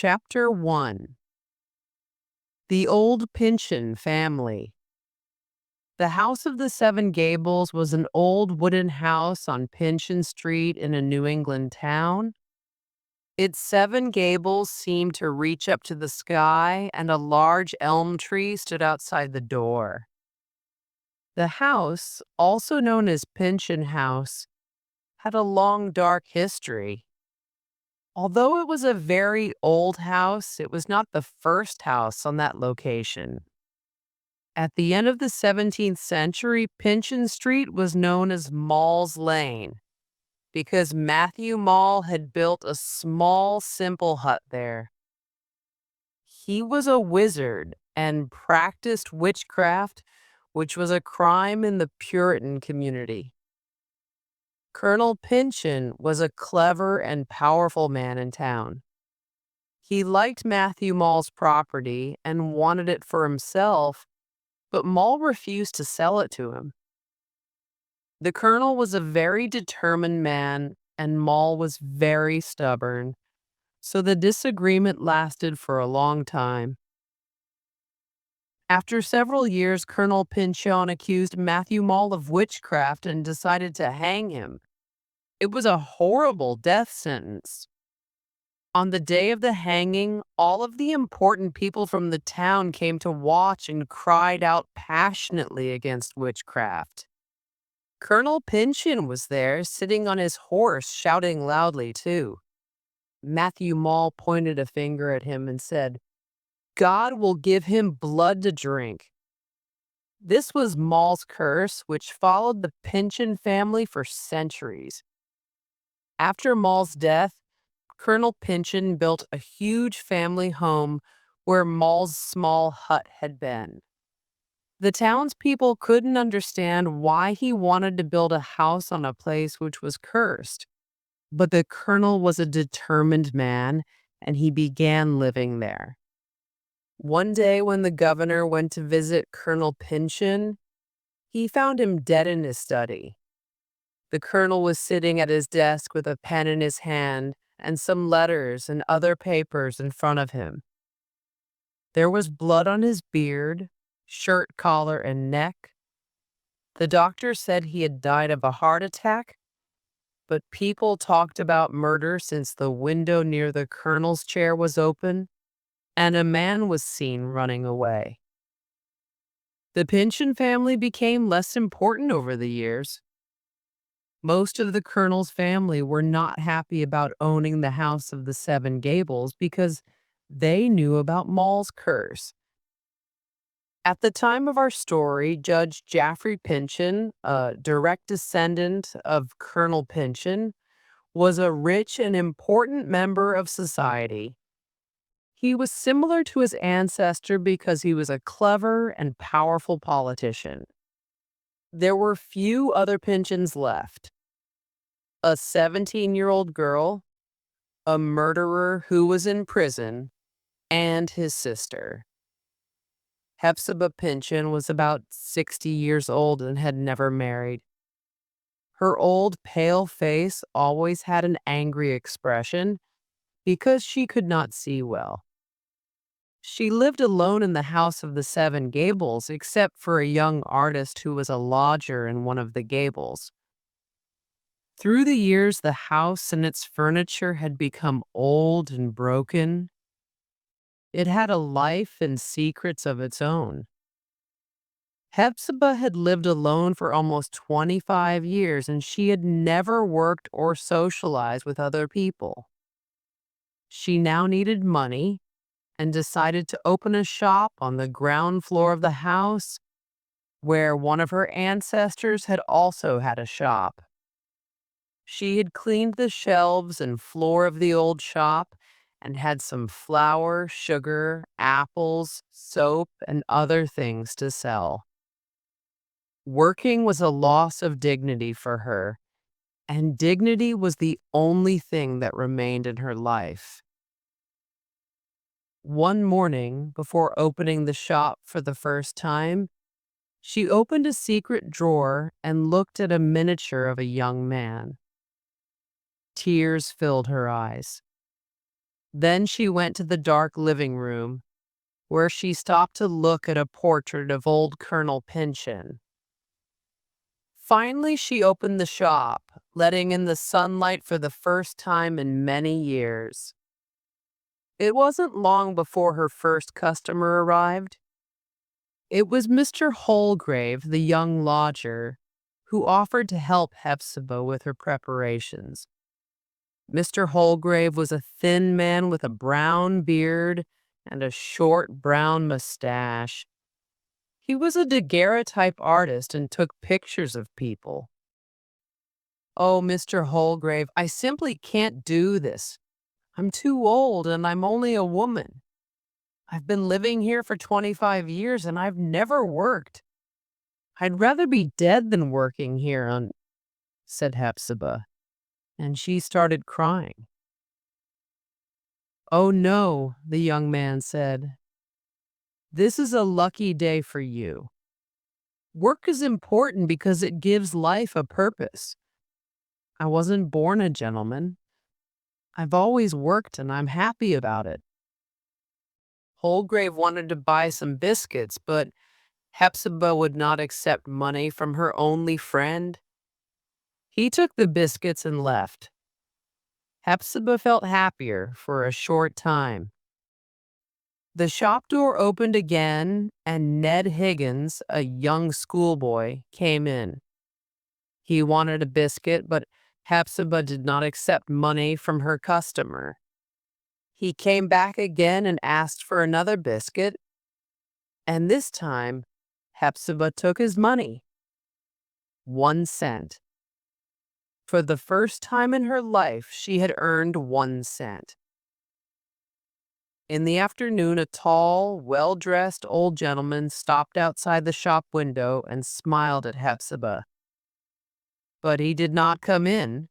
Chapter 1. The Old Pyncheon Family. The House of the Seven Gables was an old wooden house on Pyncheon Street in a New England town. Its seven gables seemed to reach up to the sky, and a large elm tree stood outside the door. The house, also known as Pyncheon House, had a long, dark history. Although it was a very old house, it was not the first house on that location. At the end of the 17th century, Pyncheon Street was known as Maule's Lane because Matthew Maule had built a small, simple hut there. He was a wizard and practiced witchcraft, which was a crime in the Puritan community. Colonel Pyncheon was a clever and powerful man in town. He liked Matthew Maule's property and wanted it for himself, but Maule refused to sell it to him. The colonel was a very determined man, and Maule was very stubborn, so the disagreement lasted for a long time. After several years, Colonel Pyncheon accused Matthew Maule of witchcraft and decided to hang him. It was a horrible death sentence. On the day of the hanging, all of the important people from the town came to watch and cried out passionately against witchcraft. Colonel Pyncheon was there, sitting on his horse, shouting loudly, too. Matthew Maule pointed a finger at him and said, "God will give him blood to drink." This was Maule's curse, which followed the Pyncheon family for centuries. After Maule's death, Colonel Pyncheon built a huge family home where Maule's small hut had been. The townspeople couldn't understand why he wanted to build a house on a place which was cursed, but the colonel was a determined man, and he began living there. One day when the governor went to visit Colonel Pyncheon, he found him dead in his study. The colonel was sitting at his desk with a pen in his hand and some letters and other papers in front of him. There was blood on his beard, shirt collar, and neck. The doctor said he had died of a heart attack, but people talked about murder since the window near the colonel's chair was open and a man was seen running away. The Pyncheon family became less important over the years. Most of the colonel's family were not happy about owning the House of the Seven Gables because they knew about Maule's curse. At the time of our story, Judge Jaffrey Pyncheon, a direct descendant of Colonel Pyncheon, was a rich and important member of society. He was similar to his ancestor because he was a clever and powerful politician. There were few other Pyncheons left. A 17-year-old girl, a murderer who was in prison, and his sister. Hepzibah Pyncheon was about 60 years old and had never married. Her old, pale face always had an angry expression because she could not see well. She lived alone in the House of the Seven Gables, except for a young artist who was a lodger in one of the gables. Through the years, the house and its furniture had become old and broken. It had a life and secrets of its own. Hepzibah had lived alone for almost 25 years, and she had never worked or socialized with other people. She now needed money and decided to open a shop on the ground floor of the house, where one of her ancestors had also had a shop. She had cleaned the shelves and floor of the old shop and had some flour, sugar, apples, soap, and other things to sell. Working was a loss of dignity for her, and dignity was the only thing that remained in her life. One morning, before opening the shop for the first time, she opened a secret drawer and looked at a miniature of a young man. Tears filled her eyes. Then she went to the dark living room, where she stopped to look at a portrait of old Colonel Pyncheon. Finally, she opened the shop, letting in the sunlight for the first time in many years. It wasn't long before her first customer arrived. It was Mr. Holgrave, the young lodger, who offered to help Hepzibah with her preparations. Mr. Holgrave was a thin man with a brown beard and a short brown mustache. He was a daguerreotype artist and took pictures of people. "Oh, Mr. Holgrave, I simply can't do this. I'm too old and I'm only a woman. I've been living here for 25 years and I've never worked. I'd rather be dead than working here," said Hepzibah, and she started crying. "Oh no," the young man said. "This is a lucky day for you. Work is important because it gives life a purpose. I wasn't born a gentleman. I've always worked and I'm happy about it." Holgrave wanted to buy some biscuits, but Hepzibah would not accept money from her only friend. He took the biscuits and left. Hepzibah felt happier for a short time. The shop door opened again, and Ned Higgins, a young schoolboy, came in. He wanted a biscuit, but Hepzibah did not accept money from her customer. He came back again and asked for another biscuit, and this time Hepzibah took his money. 1 cent. For the first time in her life, she had earned 1 cent. In the afternoon, a tall, well-dressed old gentleman stopped outside the shop window and smiled at Hepzibah. But he did not come in.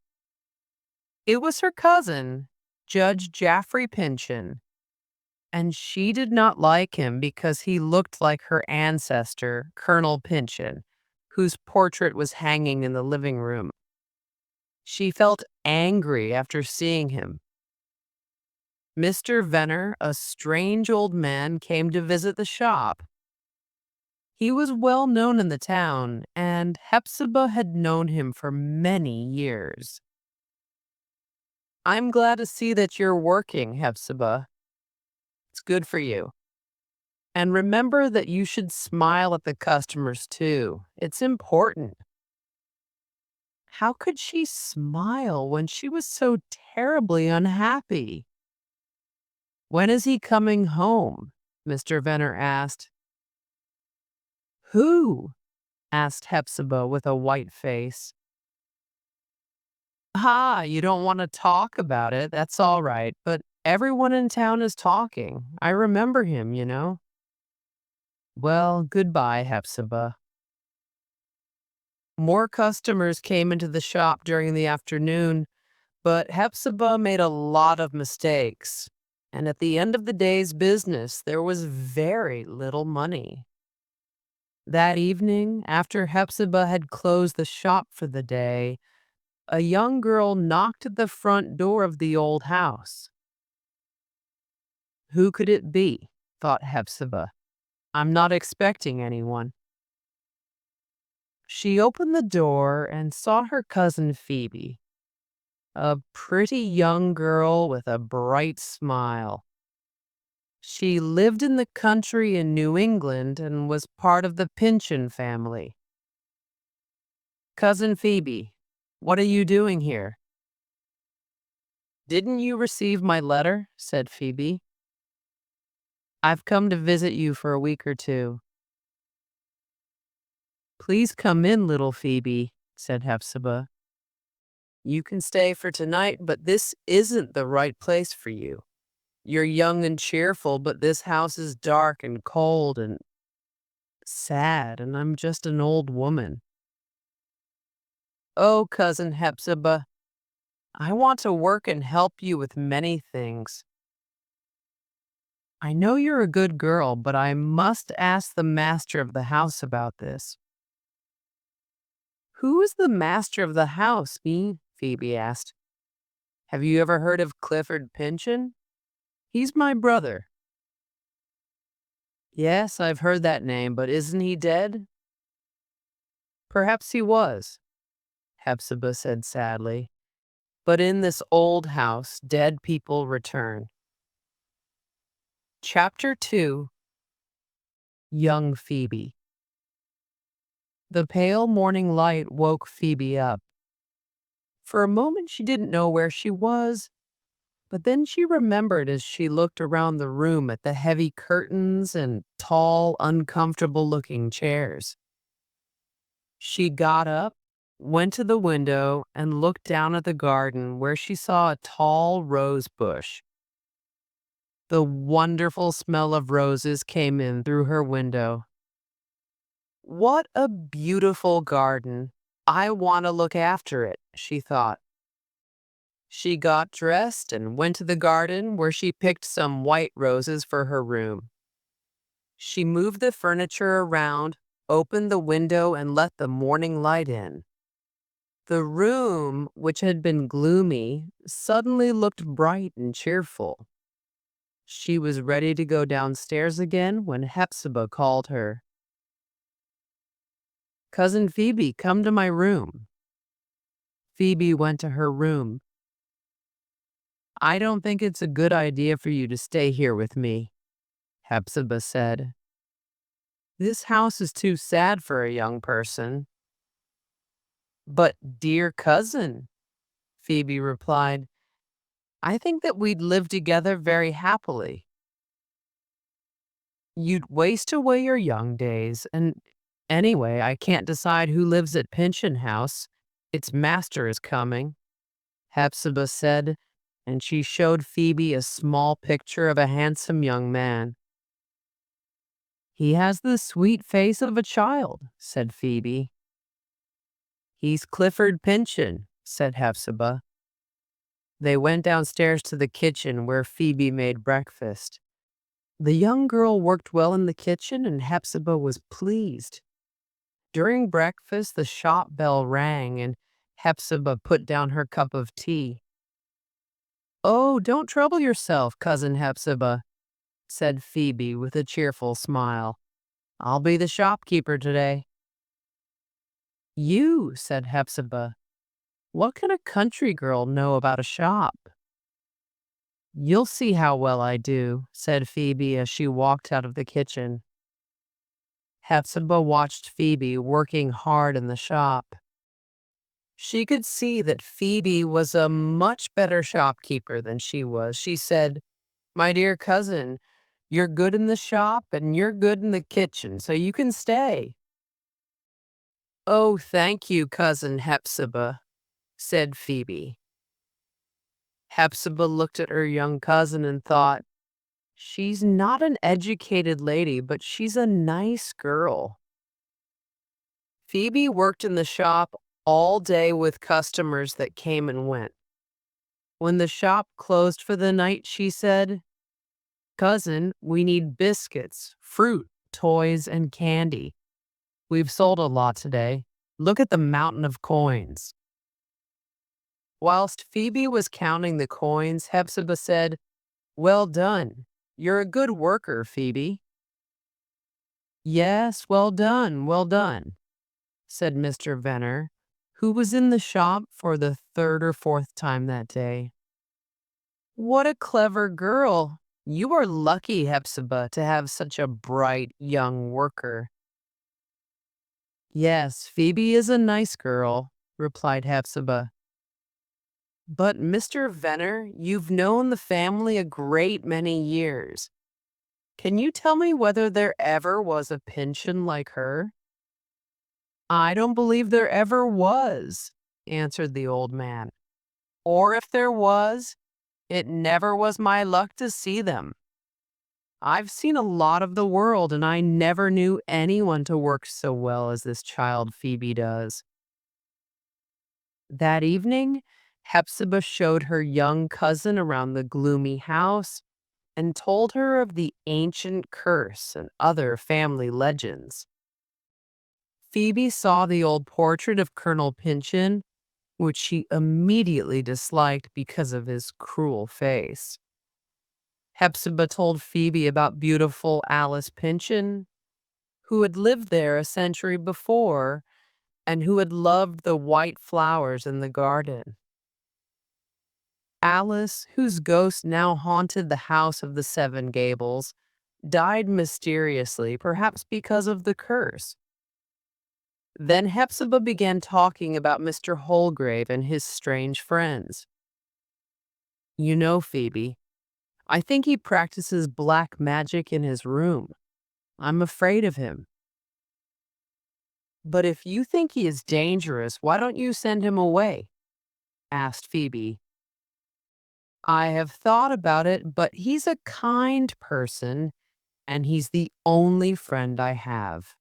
It was her cousin, Judge Jaffrey Pyncheon, and she did not like him because he looked like her ancestor, Colonel Pyncheon, whose portrait was hanging in the living room. She felt angry after seeing him. Mr. Venner, a strange old man, came to visit the shop. He was well known in the town, and Hepzibah had known him for many years. "I'm glad to see that you're working, Hepzibah. It's good for you. And remember that you should smile at the customers too. It's important." How could she smile when she was so terribly unhappy? "When is he coming home?" Mr. Venner asked. "Who?" asked Hepzibah with a white face. "Ah, you don't want to talk about it. That's all right. But everyone in town is talking. I remember him. "Well, goodbye, Hepzibah." More customers came into the shop during the afternoon, but Hepzibah made a lot of mistakes. And at the end of the day's business, there was very little money. That evening, after Hepzibah had closed the shop for the day, a young girl knocked at the front door of the old house. Who could it be? Thought Hepzibah. I'm not expecting anyone. She opened the door and saw her cousin Phoebe, a pretty young girl with a bright smile. She lived in the country in New England and was part of the Pyncheon family. "Cousin Phoebe, what are you doing here?" "Didn't you receive my letter?" said Phoebe. "I've come to visit you for a week or two." "Please come in, little Phoebe," said Hepzibah. "You can stay for tonight, but this isn't the right place for you. You're young and cheerful, but this house is dark and cold and sad, and I'm just an old woman." "Oh, Cousin Hepzibah, I want to work and help you with many things. I know you're a good girl, but I must ask the master of the house about this." "Who is the master of the house, Phoebe asked. "Have you ever heard of Clifford Pyncheon?" He's my brother. Yes, I've heard that name, but isn't he dead? Perhaps he was, Hepzibah said sadly. But in this old house, dead people return. Chapter 2. Young Phoebe. The pale morning light woke Phoebe up. For a moment she didn't know where she was, but then she remembered as she looked around the room at the heavy curtains and tall, uncomfortable-looking chairs. She got up, went to the window, and looked down at the garden where she saw a tall rose bush. The wonderful smell of roses came in through her window. What a beautiful garden. I want to look after it, she thought. She got dressed and went to the garden where she picked some white roses for her room. She moved the furniture around, opened the window, and let the morning light in. The room, which had been gloomy, suddenly looked bright and cheerful. She was ready to go downstairs again when Hepzibah called her. "Cousin Phoebe, come to my room." Phoebe went to her room. "I don't think it's a good idea for you to stay here with me," Hepzibah said. "This house is too sad for a young person." "But, dear cousin," Phoebe replied, "I think that we'd live together very happily." "You'd waste away your young days, and anyway, I can't decide who lives at Pyncheon House. Its master is coming," Hepzibah said, and she showed Phoebe a small picture of a handsome young man. "He has the sweet face of a child," said Phoebe. "He's Clifford Pyncheon," said Hepzibah. They went downstairs to the kitchen where Phoebe made breakfast. The young girl worked well in the kitchen, and Hepzibah was pleased. During breakfast, the shop bell rang, and Hepzibah put down her cup of tea. "Oh, don't trouble yourself, Cousin Hepzibah," said Phoebe with a cheerful smile. "I'll be the shopkeeper today." "You," said Hepzibah. "What can a country girl know about a shop?" "You'll see how well I do," said Phoebe as she walked out of the kitchen. Hepzibah watched Phoebe working hard in the shop. She could see that Phoebe was a much better shopkeeper than she was. She said, "My dear cousin, you're good in the shop and you're good in the kitchen, so you can stay." "Oh, thank you, Cousin Hepzibah," said Phoebe. Hepzibah looked at her young cousin and thought, "She's not an educated lady, but she's a nice girl." Phoebe worked in the shop all day with customers that came and went. When the shop closed for the night, she said, "Cousin, we need biscuits, fruit, toys, and candy. We've sold a lot today. Look at the mountain of coins." Whilst Phoebe was counting the coins, Hepzibah said, "Well done. You're a good worker, Phoebe." "Yes, well done," said Mr. Venner, who was in the shop for the third or fourth time that day. "What a clever girl. You are lucky, Hepzibah, to have such a bright young worker." "Yes, Phoebe is a nice girl," replied Hepzibah. "But, Mr. Venner, you've known the family a great many years. Can you tell me whether there ever was a Pyncheon like her?" "I don't believe there ever was," answered the old man. "Or if there was, it never was my luck to see them. I've seen a lot of the world, and I never knew anyone to work so well as this child Phoebe does." That evening, Hepzibah showed her young cousin around the gloomy house and told her of the ancient curse and other family legends. Phoebe saw the old portrait of Colonel Pyncheon, which she immediately disliked because of his cruel face. Hepzibah told Phoebe about beautiful Alice Pyncheon, who had lived there a century before and who had loved the white flowers in the garden. Alice, whose ghost now haunted the house of the Seven Gables, died mysteriously, perhaps because of the curse. Then Hepzibah began talking about Mr. Holgrave and his strange friends. You know, Phoebe, I think he practices black magic in his room. I'm afraid of him. But if you think he is dangerous, why don't you send him away? Asked Phoebe. I have thought about it, but he's a kind person, and he's the only friend I have.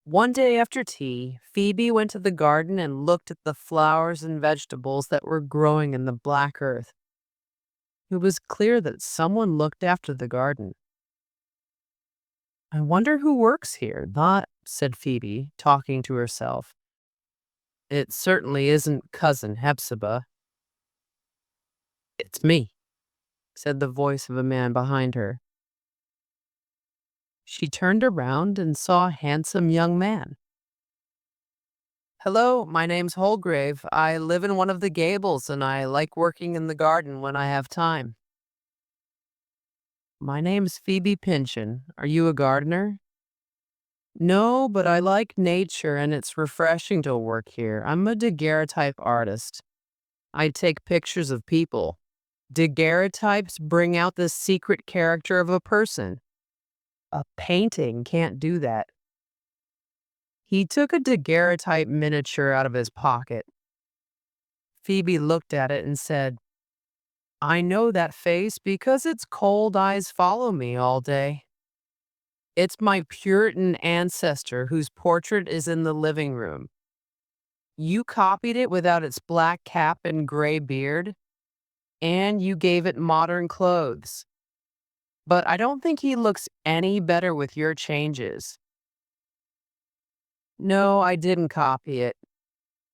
One day after tea, Phoebe went to the garden and looked at the flowers and vegetables that were growing in the black earth. It was clear that someone looked after the garden. I wonder who works here, said Phoebe, talking to herself. It certainly isn't Cousin Hepzibah. It's me, said the voice of a man behind her. She turned around and saw a handsome young man. Hello, my name's Holgrave. I live in one of the gables and I like working in the garden when I have time. My name's Phoebe Pyncheon. Are you a gardener? No, but I like nature and it's refreshing to work here. I'm a daguerreotype artist. I take pictures of people. Daguerreotypes bring out the secret character of a person. A painting can't do that. He took a daguerreotype miniature out of his pocket. Phoebe looked at it and said, I know that face because its cold eyes follow me all day. It's my Puritan ancestor whose portrait is in the living room. You copied it without its black cap and gray beard, and you gave it modern clothes. But I don't think he looks any better with your changes. No, I didn't copy it.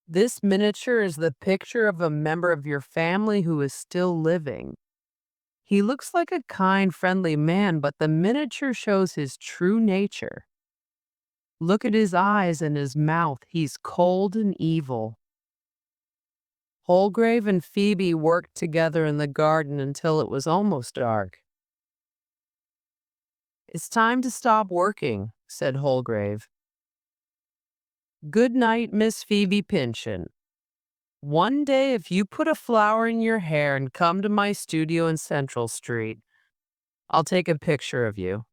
This miniature is the picture of a member of your family who is still living. He looks like a kind, friendly man, but the miniature shows his true nature. Look at his eyes and his mouth. He's cold and evil. Holgrave and Phoebe worked together in the garden until it was almost dark. It's time to stop working, said Holgrave. Good night, Miss Phoebe Pyncheon. One day, if you put a flower in your hair and come to my studio in Central Street, I'll take a picture of you.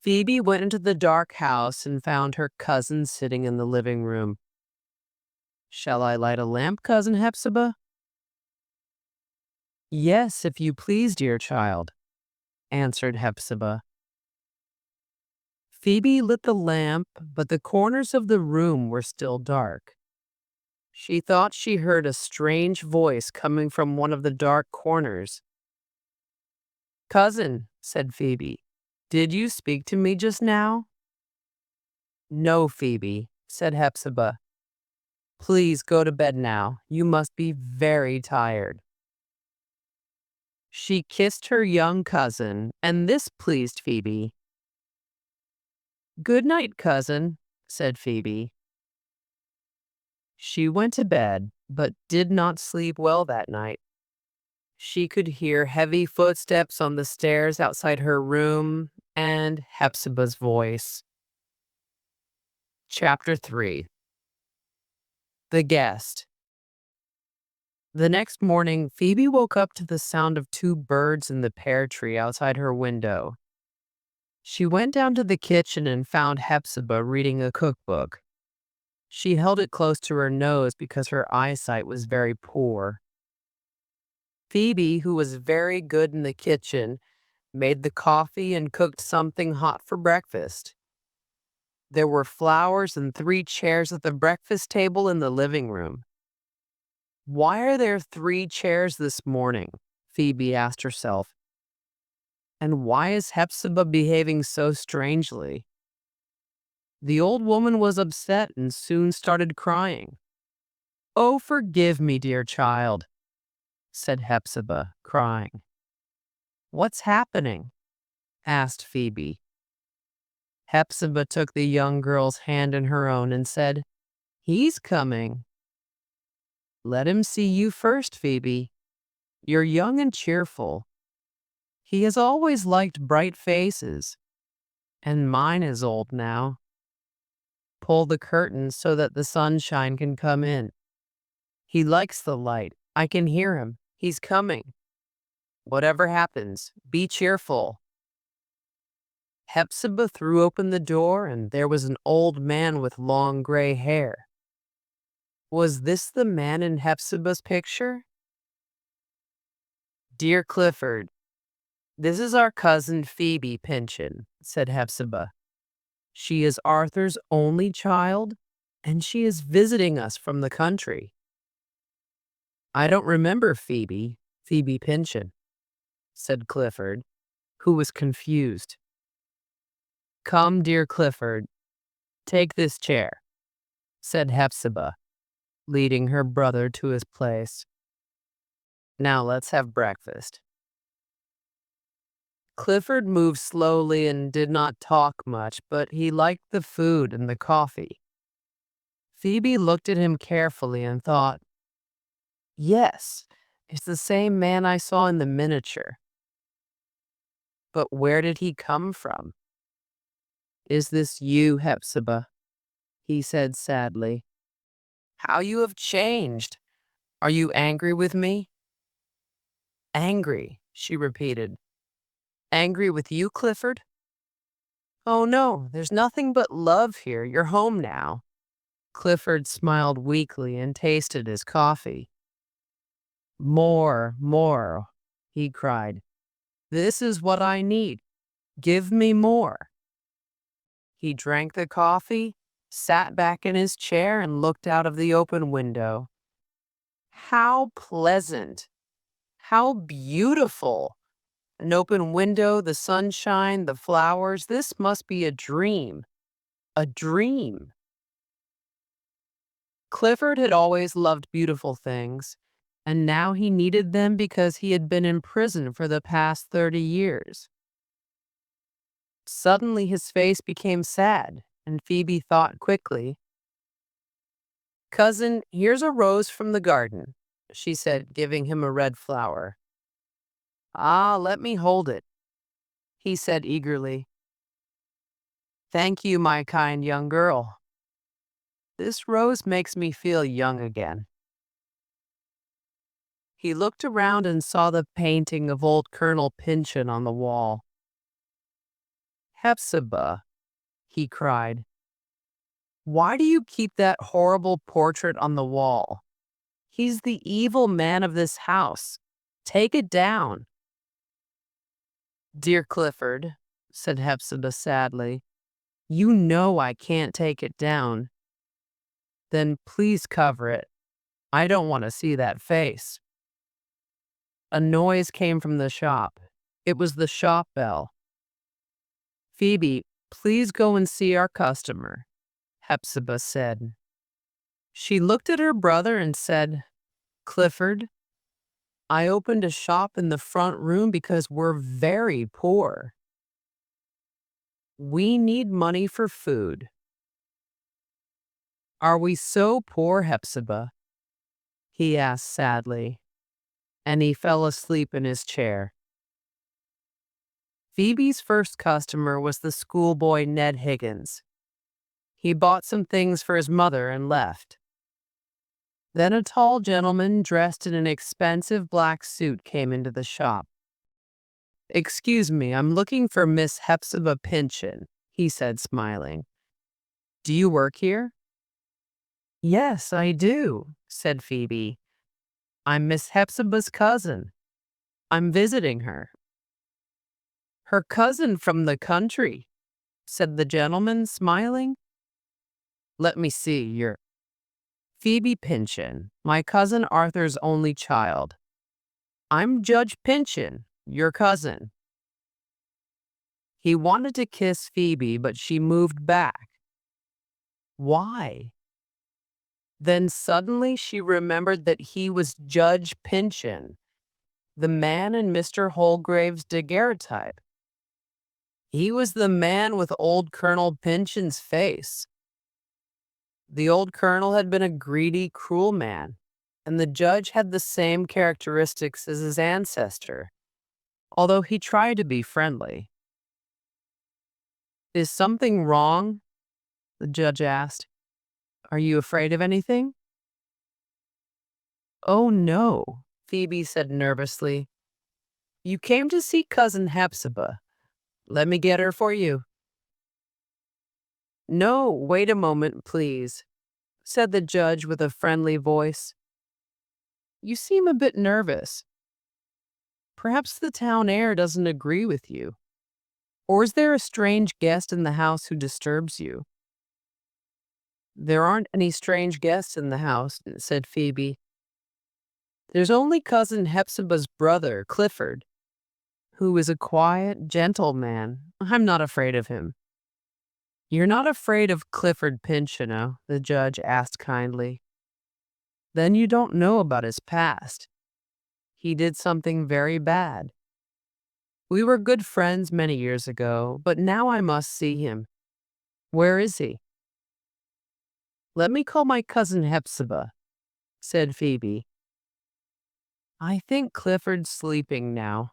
Phoebe went into the dark house and found her cousin sitting in the living room. Shall I light a lamp, Cousin Hepzibah? Yes, if you please, dear child, answered Hepzibah. Phoebe lit the lamp, but the corners of the room were still dark. She thought she heard a strange voice coming from one of the dark corners. Cousin, said Phoebe, did you speak to me just now? No, Phoebe, said Hepzibah. Please go to bed now. You must be very tired. She kissed her young cousin, and this pleased Phoebe. Good night, cousin, said Phoebe. She went to bed, but did not sleep well that night. She could hear heavy footsteps on the stairs outside her room and Hepzibah's voice. Chapter 3. The Guest. The next morning, Phoebe woke up to the sound of two birds in the pear tree outside her window. She went down to the kitchen and found Hepzibah reading a cookbook. She held it close to her nose because her eyesight was very poor. Phoebe, who was very good in the kitchen, made the coffee and cooked something hot for breakfast. There were flowers and 3 chairs at the breakfast table in the living room. Why are there 3 chairs this morning? Phoebe asked herself. And why is Hepzibah behaving so strangely? The old woman was upset and soon started crying. Oh, forgive me, dear child, said Hepzibah, crying. What's happening? Asked Phoebe. Hepzibah took the young girl's hand in her own and said, He's coming. Let him see you first, Phoebe. You're young and cheerful. He has always liked bright faces, and mine is old now. Pull the curtains so that the sunshine can come in. He likes the light. I can hear him. He's coming. Whatever happens, be cheerful. Hepzibah threw open the door, and there was an old man with long gray hair. Was this the man in Hepzibah's picture? Dear Clifford, this is our cousin Phoebe Pyncheon, said Hepzibah. She is Arthur's only child, and she is visiting us from the country. I don't remember Phoebe Pyncheon, said Clifford, who was confused. Come, dear Clifford, take this chair, said Hepzibah, leading her brother to his place. Now let's have breakfast. Clifford moved slowly and did not talk much, but he liked the food and the coffee. Phoebe looked at him carefully and thought, Yes, it's the same man I saw in the miniature. But where did he come from? Is this you, Hepzibah? He said sadly. How you have changed. Are you angry with me? Angry, she repeated. Angry with you, Clifford? Oh no, there's nothing but love here. You're home now. Clifford smiled weakly and tasted his coffee. More, he cried. This is what I need. Give me more. He drank the coffee, sat back in his chair, and looked out of the open window. How pleasant! How beautiful! An open window, the sunshine, the flowers. This must be a dream. A dream. Clifford had always loved beautiful things, and now he needed them because he had been in prison for the past 30 years. Suddenly his face became sad, and Phoebe thought quickly. Cousin, here's a rose from the garden, she said, giving him a red flower. Ah, let me hold it, he said eagerly. Thank you, my kind young girl. This rose makes me feel young again. He looked around and saw the painting of old Colonel Pyncheon on the wall. Hepzibah, he cried, why do you keep that horrible portrait on the wall? He's the evil man of this house. Take it down. Dear Clifford, said Hepzibah sadly, you know I can't take it down. Then please cover it. I don't want to see that face. A noise came from the shop. It was the shop bell. Phoebe, please go and see our customer, Hepzibah said. She looked at her brother and said, Clifford, I opened a shop in the front room because we're very poor. We need money for food. Are we so poor, Hepzibah? He asked sadly, and he fell asleep in his chair. Phoebe's first customer was the schoolboy Ned Higgins. He bought some things for his mother and left. Then a tall gentleman dressed in an expensive black suit came into the shop. Excuse me, I'm looking for Miss Hepzibah Pyncheon, he said, smiling. Do you work here? Yes, I do, said Phoebe. I'm Miss Hepzibah's cousin. I'm visiting her. Her cousin from the country, said the gentleman, smiling. Let me see, you're Phoebe Pyncheon, my cousin Arthur's only child. I'm Judge Pyncheon, your cousin. He wanted to kiss Phoebe, but she moved back. Why? Then suddenly she remembered that he was Judge Pyncheon, The man in Mr. Holgrave's daguerreotype. He was the man with old Colonel Pyncheon's face. The old colonel had been a greedy, cruel man, and the judge had the same characteristics as his ancestor, although he tried to be friendly. "Is something wrong?" the judge asked. "Are you afraid of anything?" "Oh, no," Phoebe said nervously. "You came to see Cousin Hepzibah. Let me get her for you." "No, wait a moment, please," said the judge with a friendly voice. "You seem a bit nervous. Perhaps the town air doesn't agree with you. Or is there a strange guest in the house who disturbs you?" "There aren't any strange guests in the house," said Phoebe. "There's only Cousin Hepzibah's brother, Clifford, who is a quiet, gentle man. I'm not afraid of him." "You're not afraid of Clifford Pyncheon?" the judge asked kindly. "Then you don't know about his past. He did something very bad. We were good friends many years ago, but now I must see him. Where is he?" "Let me call my cousin Hepzibah," said Phoebe. "I think Clifford's sleeping now."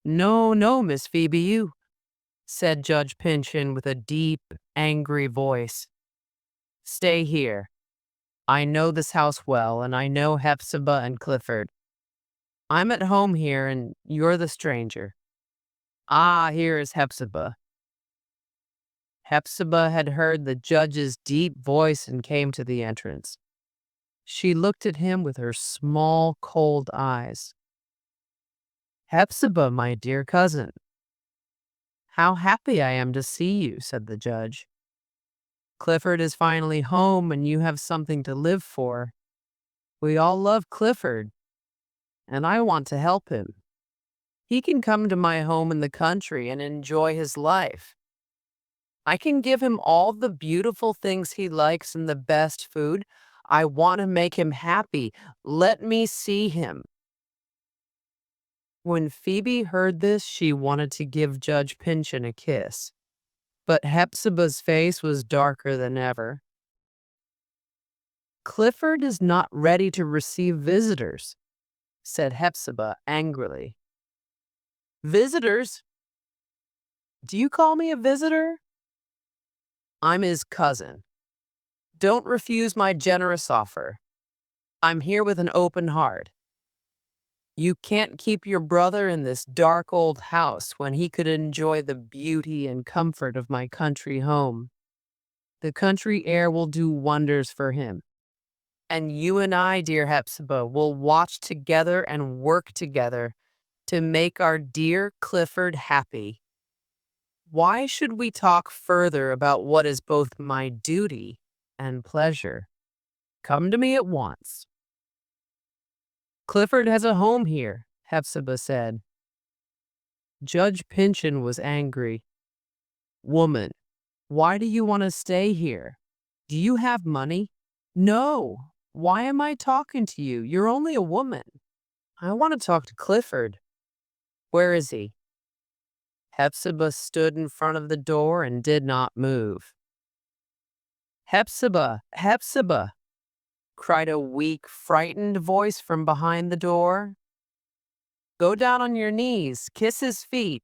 "No, no, Miss Phoebe, you," said Judge Pyncheon with a deep, angry voice. "Stay here. I know this house well, and I know Hepzibah and Clifford. I'm at home here, and you're the stranger. Ah, here is Hepzibah." Hepzibah had heard the judge's deep voice and came to the entrance. She looked at him with her small, cold eyes. "Hepzibah, my dear cousin, how happy I am to see you," said the judge. "Clifford is finally home, and you have something to live for. We all love Clifford, and I want to help him. He can come to my home in the country and enjoy his life. I can give him all the beautiful things he likes and the best food. I want to make him happy. Let me see him." When Phoebe heard this, she wanted to give Judge Pyncheon a kiss, but Hepzibah's face was darker than ever. "Clifford is not ready to receive visitors," said Hepzibah angrily. "Visitors? Do you call me a visitor? I'm his cousin. Don't refuse my generous offer. I'm here with an open heart. You can't keep your brother in this dark old house when he could enjoy the beauty and comfort of my country home. The country air will do wonders for him. And you and I, dear Hepzibah, will watch together and work together to make our dear Clifford happy. Why should we talk further about what is both my duty and pleasure? Come to me at once." "Clifford has a home here," Hepzibah said. Judge Pyncheon was angry. "Woman, why do you want to stay here? Do you have money?" "No. Why am I talking to you? You're only a woman." "I want to talk to Clifford." "Where is he?" Hepzibah stood in front of the door and did not move. "Hepzibah, Hepzibah," cried a weak, frightened voice from behind the door. "Go down on your knees, kiss his feet.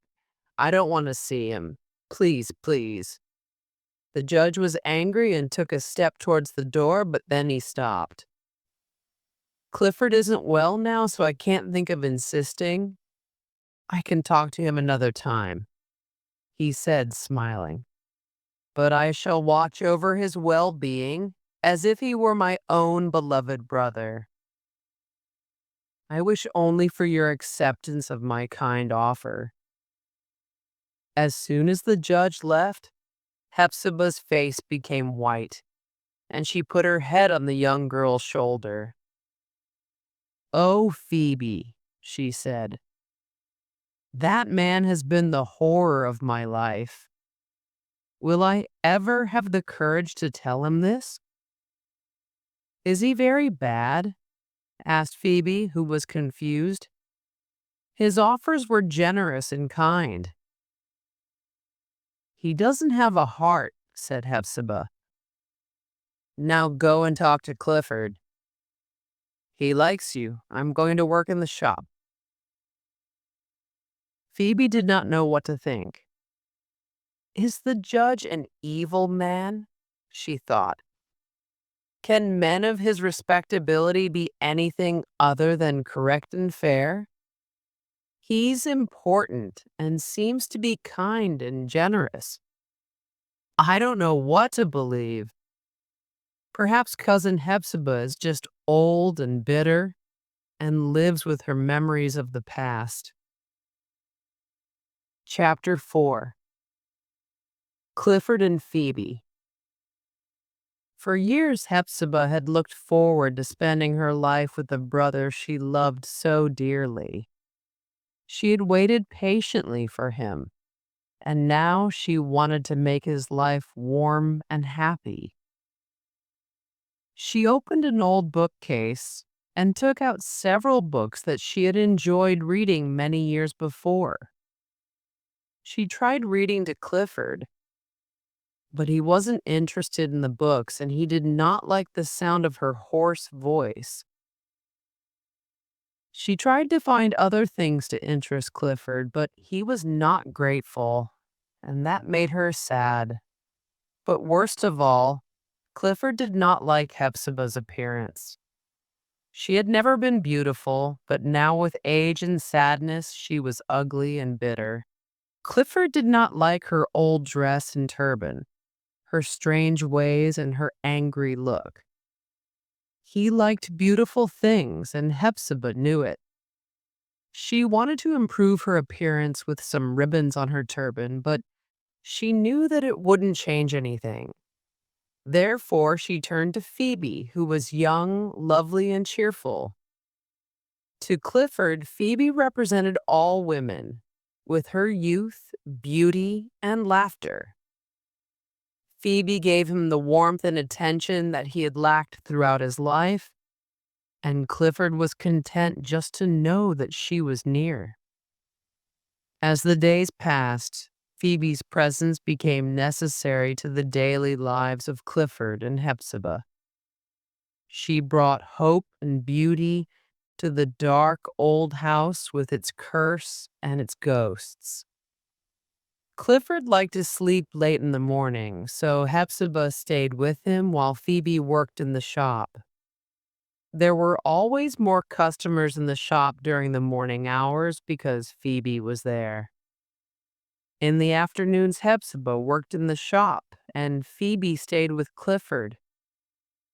I don't want to see him. Please, please." The judge was angry and took a step towards the door, but then he stopped. "Clifford isn't well now, so I can't think of insisting. I can talk to him another time," he said, smiling. "But I shall watch over his well-being as if he were my own beloved brother. I wish only for your acceptance of my kind offer." As soon as the judge left, Hepzibah's face became white, and she put her head on the young girl's shoulder. "Oh, Phoebe," she said, "that man has been the horror of my life. Will I ever have the courage to tell him this? Is he very bad? asked Phoebe, who was confused. His offers were generous and kind. He doesn't have a heart, said Hepzibah. Now go and talk to Clifford. He likes you. I'm going to work in the shop. Phoebe did not know what to think. Is the judge an evil man? She thought. Can men of his respectability be anything other than correct and fair? He's important and seems to be kind and generous. I don't know what to believe. Perhaps Cousin Hepzibah is just old and bitter and lives with her memories of the past. Chapter 4. Clifford and Phoebe. For years, Hepzibah had looked forward to spending her life with the brother she loved so dearly. She had waited patiently for him, and now she wanted to make his life warm and happy. She opened an old bookcase and took out several books that she had enjoyed reading many years before. She tried reading to Clifford, but he wasn't interested in the books and he did not like the sound of her hoarse voice. She tried to find other things to interest Clifford, but he was not grateful, and that made her sad. But worst of all, Clifford did not like Hepzibah's appearance. She had never been beautiful, but now with age and sadness, she was ugly and bitter. Clifford did not like her old dress and turban, her strange ways, and her angry look. He liked beautiful things, and Hepzibah knew it. She wanted to improve her appearance with some ribbons on her turban, but she knew that it wouldn't change anything. Therefore, she turned to Phoebe, who was young, lovely, and cheerful. To Clifford, Phoebe represented all women, with her youth, beauty, and laughter. Phoebe gave him the warmth and attention that he had lacked throughout his life, and Clifford was content just to know that she was near. As the days passed, Phoebe's presence became necessary to the daily lives of Clifford and Hepzibah. She brought hope and beauty to the dark old house with its curse and its ghosts. Clifford liked to sleep late in the morning, so Hepzibah stayed with him while Phoebe worked in the shop. There were always more customers in the shop during the morning hours because Phoebe was there. In the afternoons, Hepzibah worked in the shop, and Phoebe stayed with Clifford.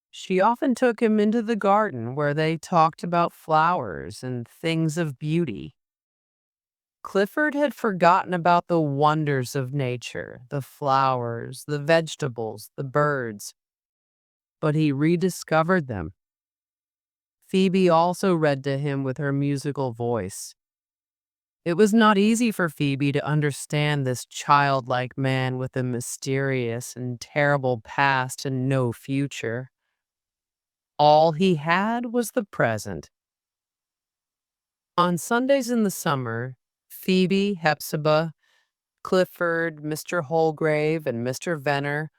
She often took him into the garden where they talked about flowers and things of beauty. Clifford had forgotten about the wonders of nature, the flowers, the vegetables, the birds, but he rediscovered them. Phoebe also read to him with her musical voice. It was not easy for Phoebe to understand this childlike man with a mysterious and terrible past and no future. All he had was the present. On Sundays in the summer, Phoebe, Hepzibah, Clifford, Mr. Holgrave, and Mr. Venner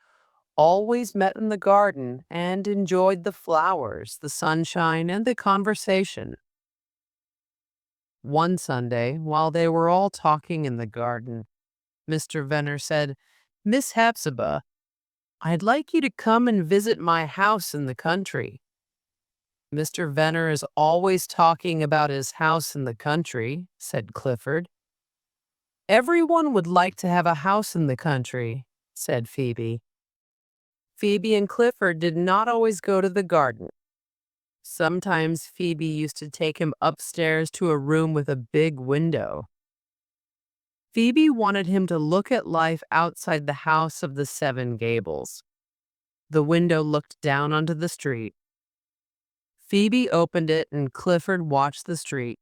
always met in the garden and enjoyed the flowers, the sunshine, and the conversation. One Sunday, while they were all talking in the garden, Mr. Venner said, "Miss Hepzibah, I'd like you to come and visit my house in the country." "Mr. Venner is always talking about his house in the country," said Clifford. "Everyone would like to have a house in the country," said Phoebe. Phoebe and Clifford did not always go to the garden. Sometimes Phoebe used to take him upstairs to a room with a big window. Phoebe wanted him to look at life outside the house of the Seven Gables. The window looked down onto the street. Phoebe opened it and Clifford watched the street.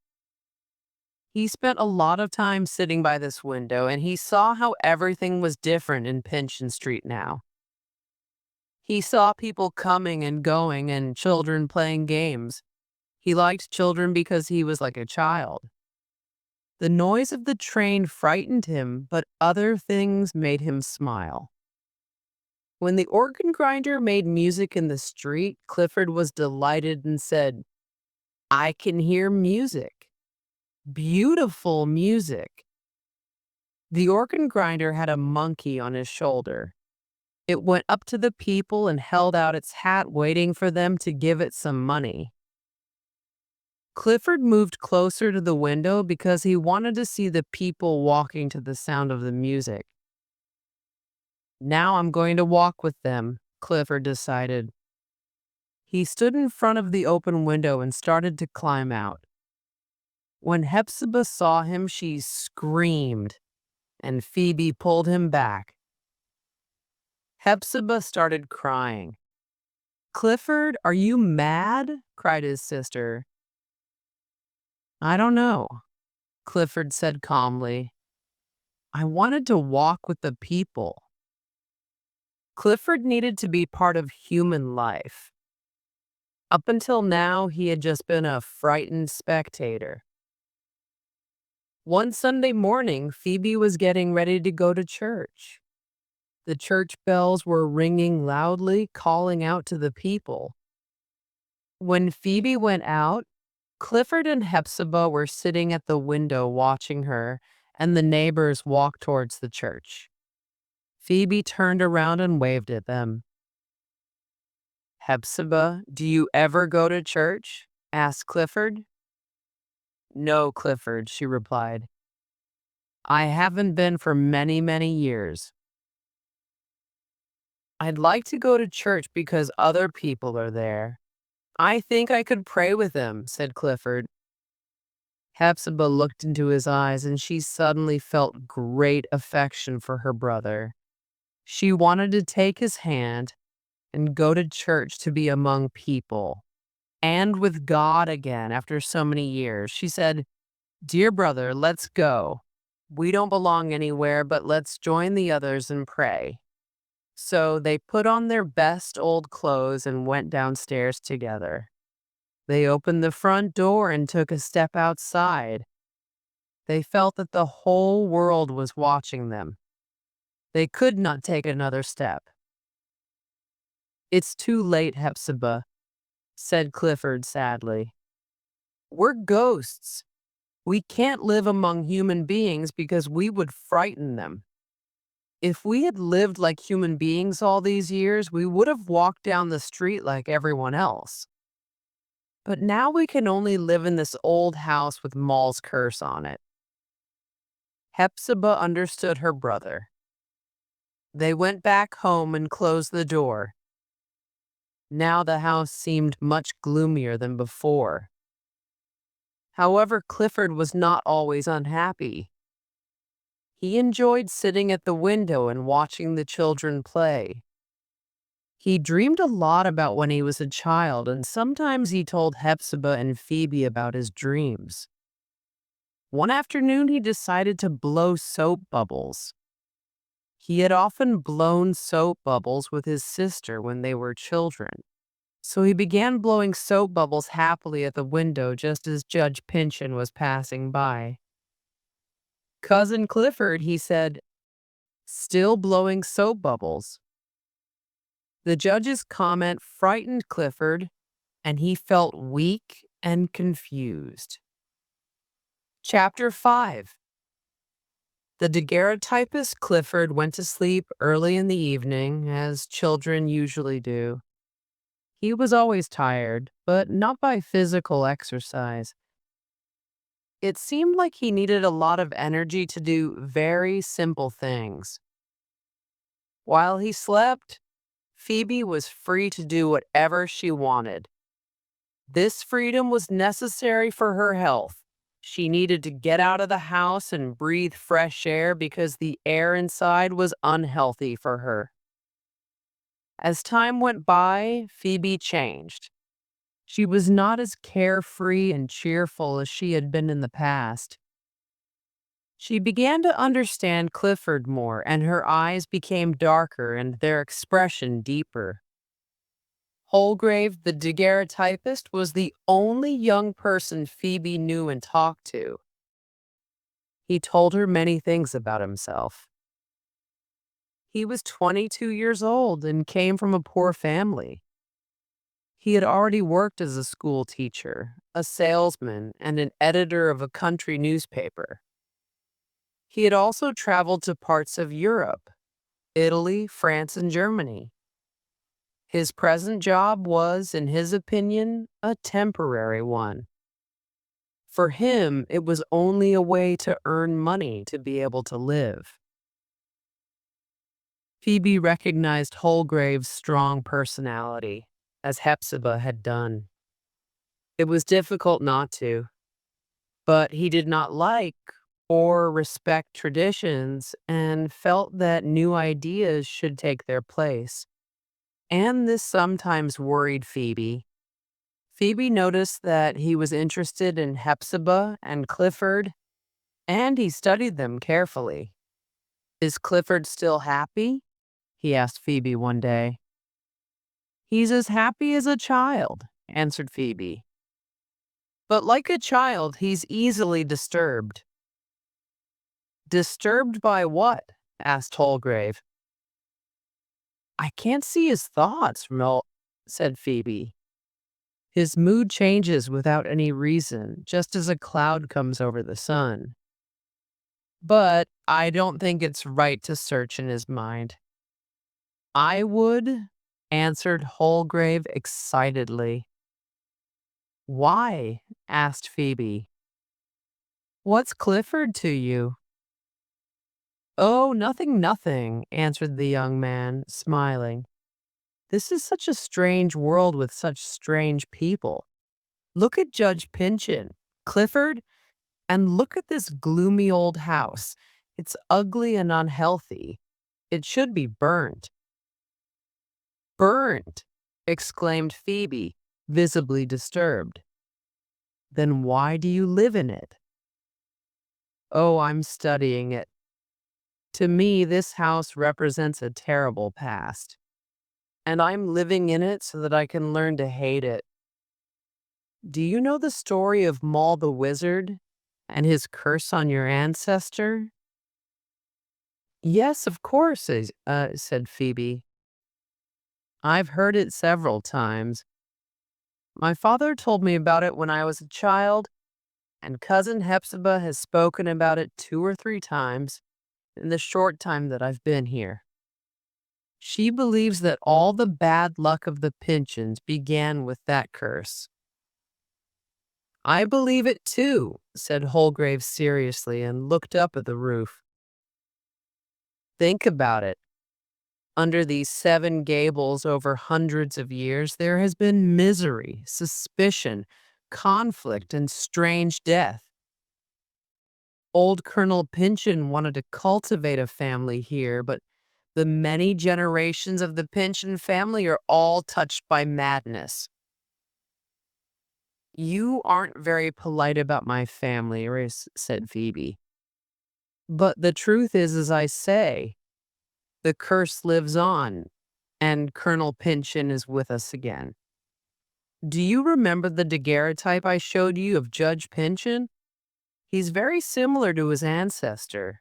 He spent a lot of time sitting by this window and he saw how everything was different in Pyncheon Street now. He saw people coming and going and children playing games. He liked children because he was like a child. The noise of the train frightened him, but other things made him smile. When the organ grinder made music in the street, Clifford was delighted and said, "I can hear music. Beautiful music." The organ grinder had a monkey on his shoulder. It went up to the people and held out its hat, waiting for them to give it some money. Clifford moved closer to the window because he wanted to see the people walking to the sound of the music. "Now I'm going to walk with them," Clifford decided. He stood in front of the open window and started to climb out. When Hepzibah saw him, she screamed, and Phoebe pulled him back. Hepzibah started crying. "Clifford, are you mad?" cried his sister. "I don't know," Clifford said calmly. "I wanted to walk with the people." Clifford needed to be part of human life. Up until now, he had just been a frightened spectator. One Sunday morning, Phoebe was getting ready to go to church. The church bells were ringing loudly, calling out to the people. When Phoebe went out, Clifford and Hepzibah were sitting at the window watching her, and the neighbors walked towards the church. Phoebe turned around and waved at them. "Hepzibah, do you ever go to church?" asked Clifford. "No, Clifford," she replied. "I haven't been for many, many years." "I'd like to go to church because other people are there. I think I could pray with them," said Clifford. Hepzibah looked into his eyes, and she suddenly felt great affection for her brother. She wanted to take his hand and go to church, to be among people and with God again after so many years. She said, "Dear brother, let's go. We don't belong anywhere, but let's join the others and pray." So they put on their best old clothes and went downstairs together. They opened the front door and took a step outside. They felt that the whole world was watching them. They could not take another step. "It's too late, Hepzibah," said Clifford sadly. "We're ghosts. We can't live among human beings because we would frighten them. If we had lived like human beings all these years, we would have walked down the street like everyone else. But now we can only live in this old house with Maule's curse on it." Hepzibah understood her brother. They went back home and closed the door. Now the house seemed much gloomier than before. However, Clifford was not always unhappy. He enjoyed sitting at the window and watching the children play. He dreamed a lot about when he was a child, and sometimes he told Hepzibah and Phoebe about his dreams. One afternoon, he decided to blow soap bubbles. He had often blown soap bubbles with his sister when they were children. So he began blowing soap bubbles happily at the window just as Judge Pyncheon was passing by. "Cousin Clifford," he said, "still blowing soap bubbles." The judge's comment frightened Clifford, and he felt weak and confused. Chapter 5. The daguerreotypist Clifford went to sleep early in the evening, as children usually do. He was always tired, but not by physical exercise. It seemed like he needed a lot of energy to do very simple things. While he slept, Phoebe was free to do whatever she wanted. This freedom was necessary for her health. She needed to get out of the house and breathe fresh air because the air inside was unhealthy for her. As time went by, Phoebe changed. She was not as carefree and cheerful as she had been in the past. She began to understand Clifford more, and her eyes became darker and their expression deeper. Holgrave, the daguerreotypist, was the only young person Phoebe knew and talked to. He told her many things about himself. He was 22 years old and came from a poor family. He had already worked as a school teacher, a salesman, and an editor of a country newspaper. He had also traveled to parts of Europe, Italy, France, and Germany. His present job was, in his opinion, a temporary one. For him, it was only a way to earn money to be able to live. Phoebe recognized Holgrave's strong personality, as Hepzibah had done. It was difficult not to, but he did not like or respect traditions and felt that new ideas should take their place. And this sometimes worried Phoebe. Phoebe noticed that he was interested in Hepzibah and Clifford, and he studied them carefully. "Is Clifford still happy?" he asked Phoebe one day. "He's as happy as a child," answered Phoebe. "But like a child, he's easily disturbed." "Disturbed by what?" asked Holgrave. "I can't see his thoughts," said Phoebe. "His mood changes without any reason, just as a cloud comes over the sun. But I don't think it's right to search in his mind." "I would," answered Holgrave excitedly. "Why?" asked Phoebe. "What's Clifford to you?" "Oh, nothing, nothing," answered the young man, smiling. "This is such a strange world with such strange people. Look at Judge Pyncheon, Clifford, and look at this gloomy old house. It's ugly and unhealthy. It should be burned." "Burned!" exclaimed Phoebe, visibly disturbed. "Then why do you live in it?" "Oh, I'm studying it. To me, this house represents a terrible past, and I'm living in it so that I can learn to hate it. Do you know the story of Maule the wizard and his curse on your ancestor?" "Yes, of course," said Phoebe. "I've heard it several times. My father told me about it when I was a child, and Cousin Hepzibah has spoken about it 2 or 3 times in the short time that I've been here. She believes that all the bad luck of the Pyncheons began with that curse." "I believe it too," said Holgrave seriously and looked up at the roof. "Think about it. Under these 7 Gables over hundreds of years, there has been misery, suspicion, conflict, and strange death. Old Colonel Pyncheon wanted to cultivate a family here, but the many generations of the Pyncheon family are all touched by madness." "You aren't very polite about my family," said Phoebe. "But the truth is, as I say, the curse lives on, and Colonel Pyncheon is with us again. Do you remember the daguerreotype I showed you of Judge Pyncheon? He's very similar to his ancestor.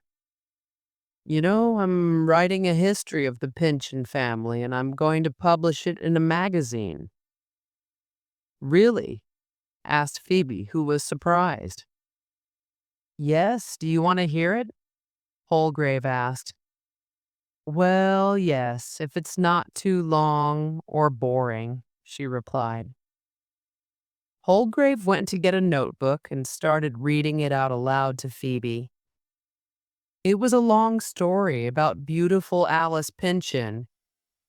You know, I'm writing a history of the Pyncheon family, and I'm going to publish it in a magazine." "Really?" asked Phoebe, who was surprised. "Yes, do you want to hear it?" Holgrave asked. "Well, yes, if it's not too long or boring," she replied. Holgrave went to get a notebook and started reading it out aloud to Phoebe. It was a long story about beautiful Alice Pyncheon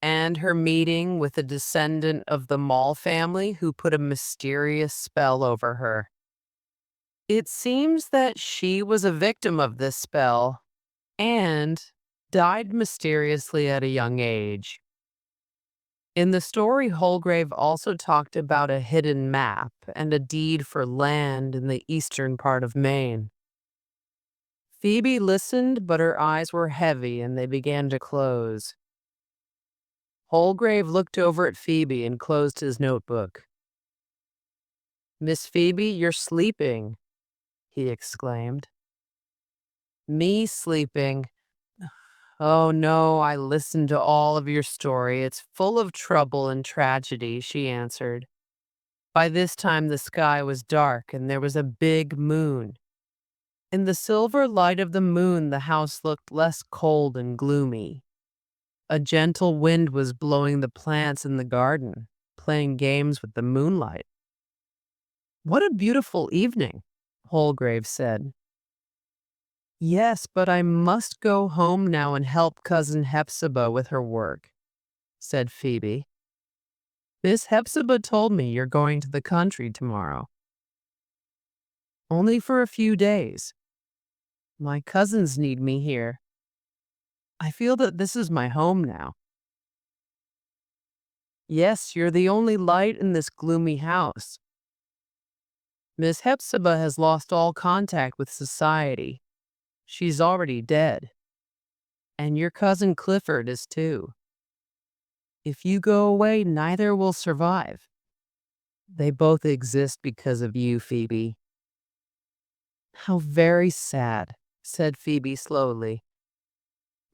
and her meeting with a descendant of the Maule family who put a mysterious spell over her. It seems that she was a victim of this spell and died mysteriously at a young age. In the story, Holgrave also talked about a hidden map and a deed for land in the eastern part of Maine. Phoebe listened, but her eyes were heavy and they began to close. Holgrave looked over at Phoebe and closed his notebook. "Miss Phoebe, you're sleeping," he exclaimed. "Me sleeping? Oh no, I listened to all of your story. It's full of trouble and tragedy," she answered. By this time the sky was dark and there was a big moon. In the silver light of the moon, the house looked less cold and gloomy. A gentle wind was blowing the plants in the garden, playing games with the moonlight. "What a beautiful evening," Holgrave said. "Yes, but I must go home now and help Cousin Hepzibah with her work," said Phoebe. "Miss Hepzibah told me you're going to the country tomorrow." "Only for a few days. My cousins need me here. I feel that this is my home now." "Yes, you're the only light in this gloomy house. Miss Hepzibah has lost all contact with society. She's already dead. And your cousin Clifford is too. If you go away, neither will survive. They both exist because of you, Phoebe." "How very sad," said Phoebe slowly.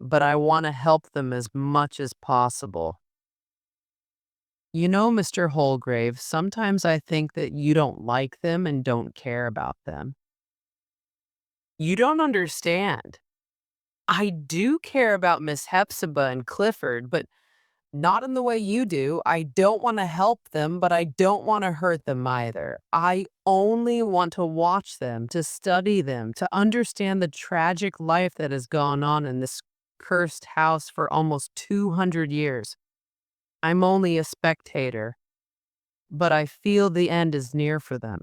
"But I want to help them as much as possible. You know, Mr. Holgrave, sometimes I think that you don't like them and don't care about them. You don't understand. I do care about Miss Hepzibah and Clifford, but not in the way you do. I don't want to help them, but I don't want to hurt them either. I only want to watch them, to study them, to understand the tragic life that has gone on in this cursed house for almost 200 years. I'm only a spectator, but I feel the end is near for them.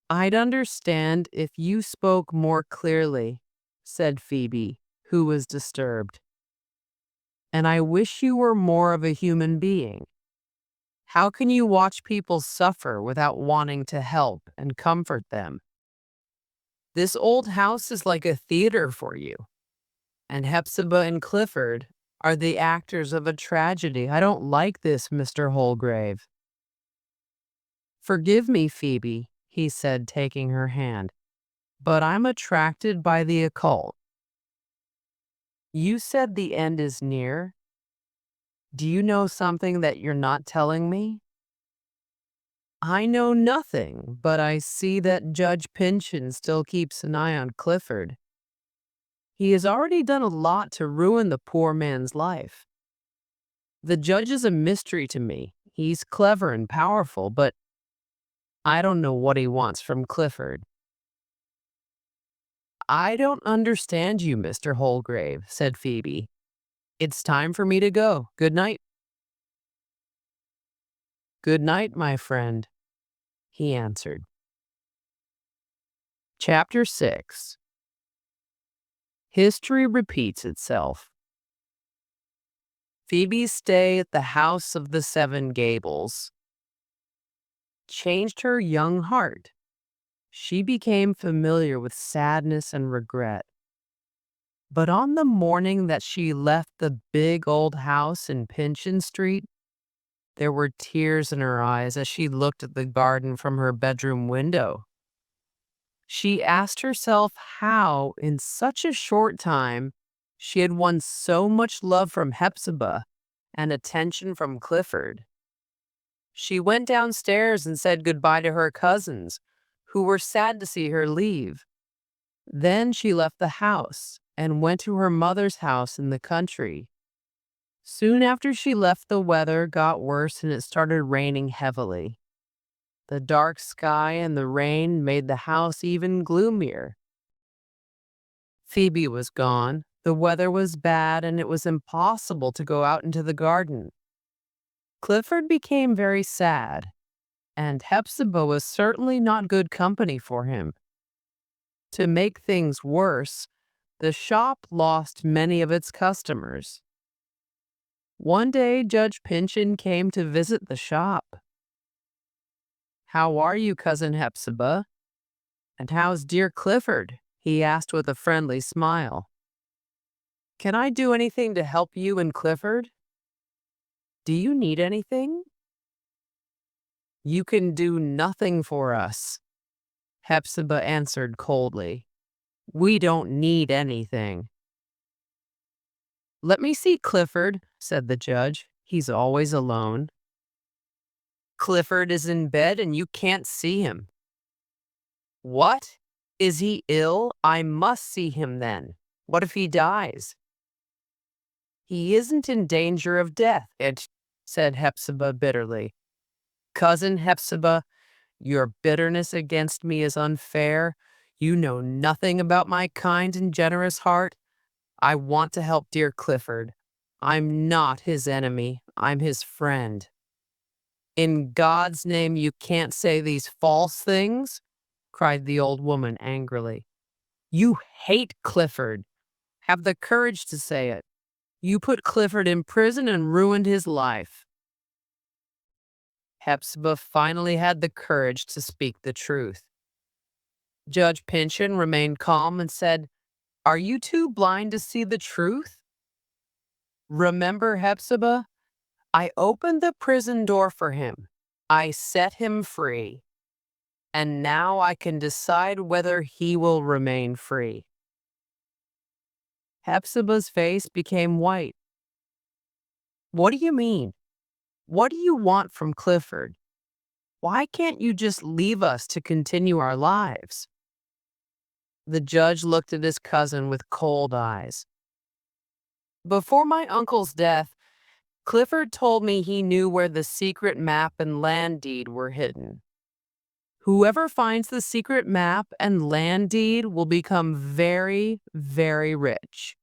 I'd understand if you spoke more clearly," said Phoebe, who was disturbed. "And I wish you were more of a human being. How can you watch people suffer without wanting to help and comfort them? This old house is like a theater for you, and Hepzibah and Clifford are the actors of a tragedy. I don't like this, Mr. Holgrave." "Forgive me, Phoebe," he said, taking her hand, "but I'm attracted by the occult. You said the end is near. Do you know something that you're not telling me?" "I know nothing, but I see that Judge Pyncheon still keeps an eye on Clifford. He has already done a lot to ruin the poor man's life. The judge is a mystery to me. He's clever and powerful, but I don't know what he wants from Clifford." "I don't understand you, Mr. Holgrave," said Phoebe. "It's time for me to go. Good night." "Good night, my friend," he answered. Chapter 6. History repeats itself. Phoebe's stay at the house of the Seven Gables changed her young heart. She became familiar with sadness and regret. But on the morning that she left the big old house in Pyncheon Street, there were tears in her eyes as she looked at the garden from her bedroom window. She asked herself how, in such a short time, she had won so much love from Hepzibah and attention from Clifford. She went downstairs and said goodbye to her cousins, who were sad to see her leave. Then she left the house and went to her mother's house in the country. Soon after she left, the weather got worse and it started raining heavily. The dark sky and the rain made the house even gloomier. Phoebe was gone. The weather was bad and it was impossible to go out into the garden. Clifford became very sad, and Hepzibah was certainly not good company for him. To make things worse, the shop lost many of its customers. One day, Judge Pyncheon came to visit the shop. "How are you, Cousin Hepzibah? And how's dear Clifford?" he asked with a friendly smile. "Can I do anything to help you and Clifford?" Do you need anything? You can do nothing for us, Hepzibah answered coldly. We don't need anything. Let me see Clifford, said the judge. He's always alone. Clifford is in bed and you can't see him. What? Is he ill? I must see him then. What if he dies? He isn't in danger of death, said Hepzibah bitterly. Cousin Hepzibah, your bitterness against me is unfair. You know nothing about my kind and generous heart. I want to help dear Clifford. I'm not his enemy. I'm his friend. In God's name, you can't say these false things, cried the old woman angrily. You hate Clifford. Have the courage to say it. You put Clifford in prison and ruined his life. Hepzibah finally had the courage to speak the truth. Judge Pyncheon remained calm and said, Are you too blind to see the truth? Remember, Hepzibah, I opened the prison door for him. I set him free. And now I can decide whether he will remain free. Hepzibah's face became white. What do you mean? What do you want from Clifford? Why can't you just leave us to continue our lives? The judge looked at his cousin with cold eyes. Before my uncle's death, Clifford told me he knew where the secret map and land deed were hidden. Whoever finds the secret map and land deed will become very, very rich.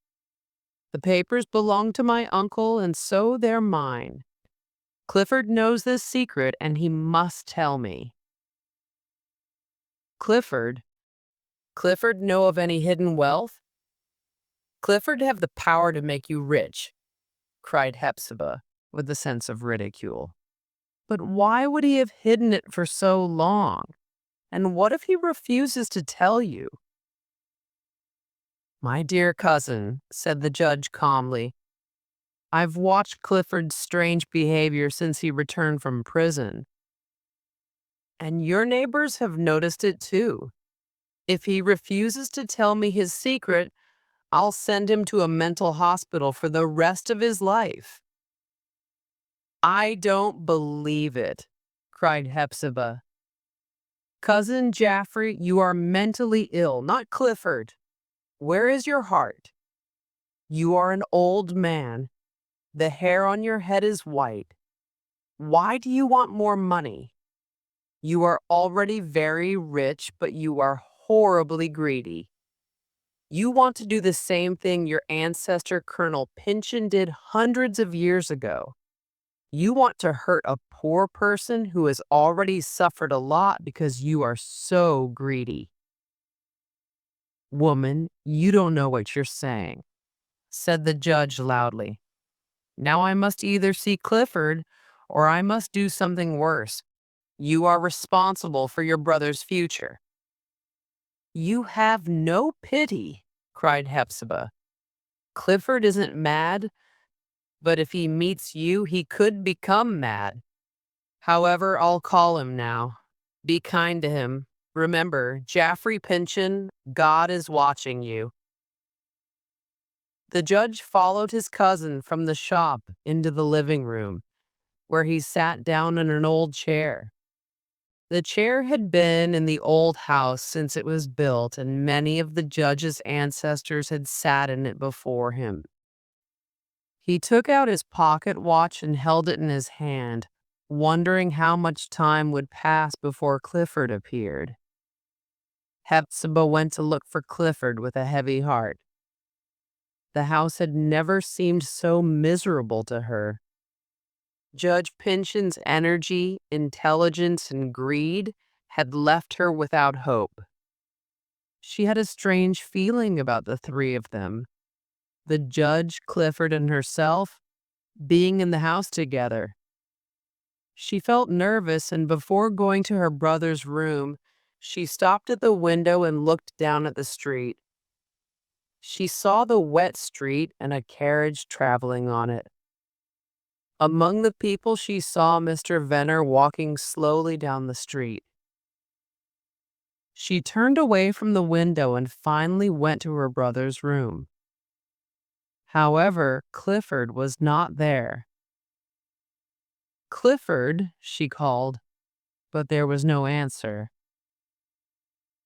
The papers belong to my uncle, and so they're mine. Clifford knows this secret, and he must tell me. Clifford know of any hidden wealth? Clifford have the power to make you rich, cried Hepzibah with a sense of ridicule. But why would he have hidden it for so long? And what if he refuses to tell you? My dear cousin, said the judge calmly, I've watched Clifford's strange behavior since he returned from prison. And your neighbors have noticed it too. If he refuses to tell me his secret, I'll send him to a mental hospital for the rest of his life. I don't believe it, cried Hepzibah. Cousin Jaffrey, you are mentally ill, not Clifford. Where is your heart? You are an old man. The hair on your head is white. Why do you want more money? You are already very rich, but you are horribly greedy. You want to do the same thing your ancestor Colonel Pyncheon did hundreds of years ago. You want to hurt a poor person who has already suffered a lot because you are so greedy. Woman, you don't know what you're saying, said the judge loudly. Now I must either see Clifford or I must do something worse. You are responsible for your brother's future. You have no pity, cried Hepzibah. Clifford isn't mad, but if he meets you, he could become mad. However, I'll call him now. Be kind to him. Remember, Jaffrey Pyncheon, God is watching you. The judge followed his cousin from the shop into the living room, where he sat down in an old chair. The chair had been in the old house since it was built, and many of the judge's ancestors had sat in it before him. He took out his pocket watch and held it in his hand, wondering how much time would pass before Clifford appeared. Hepzibah went to look for Clifford with a heavy heart. The house had never seemed so miserable to her. Judge Pyncheon's energy, intelligence, and greed had left her without hope. She had a strange feeling about the three of them, the judge, Clifford, and herself, being in the house together. She felt nervous, and before going to her brother's room, she stopped at the window and looked down at the street. She saw the wet street and a carriage traveling on it. Among the people, she saw Mr. Venner walking slowly down the street. She turned away from the window and finally went to her brother's room. However, Clifford was not there. "Clifford," she called, but there was no answer.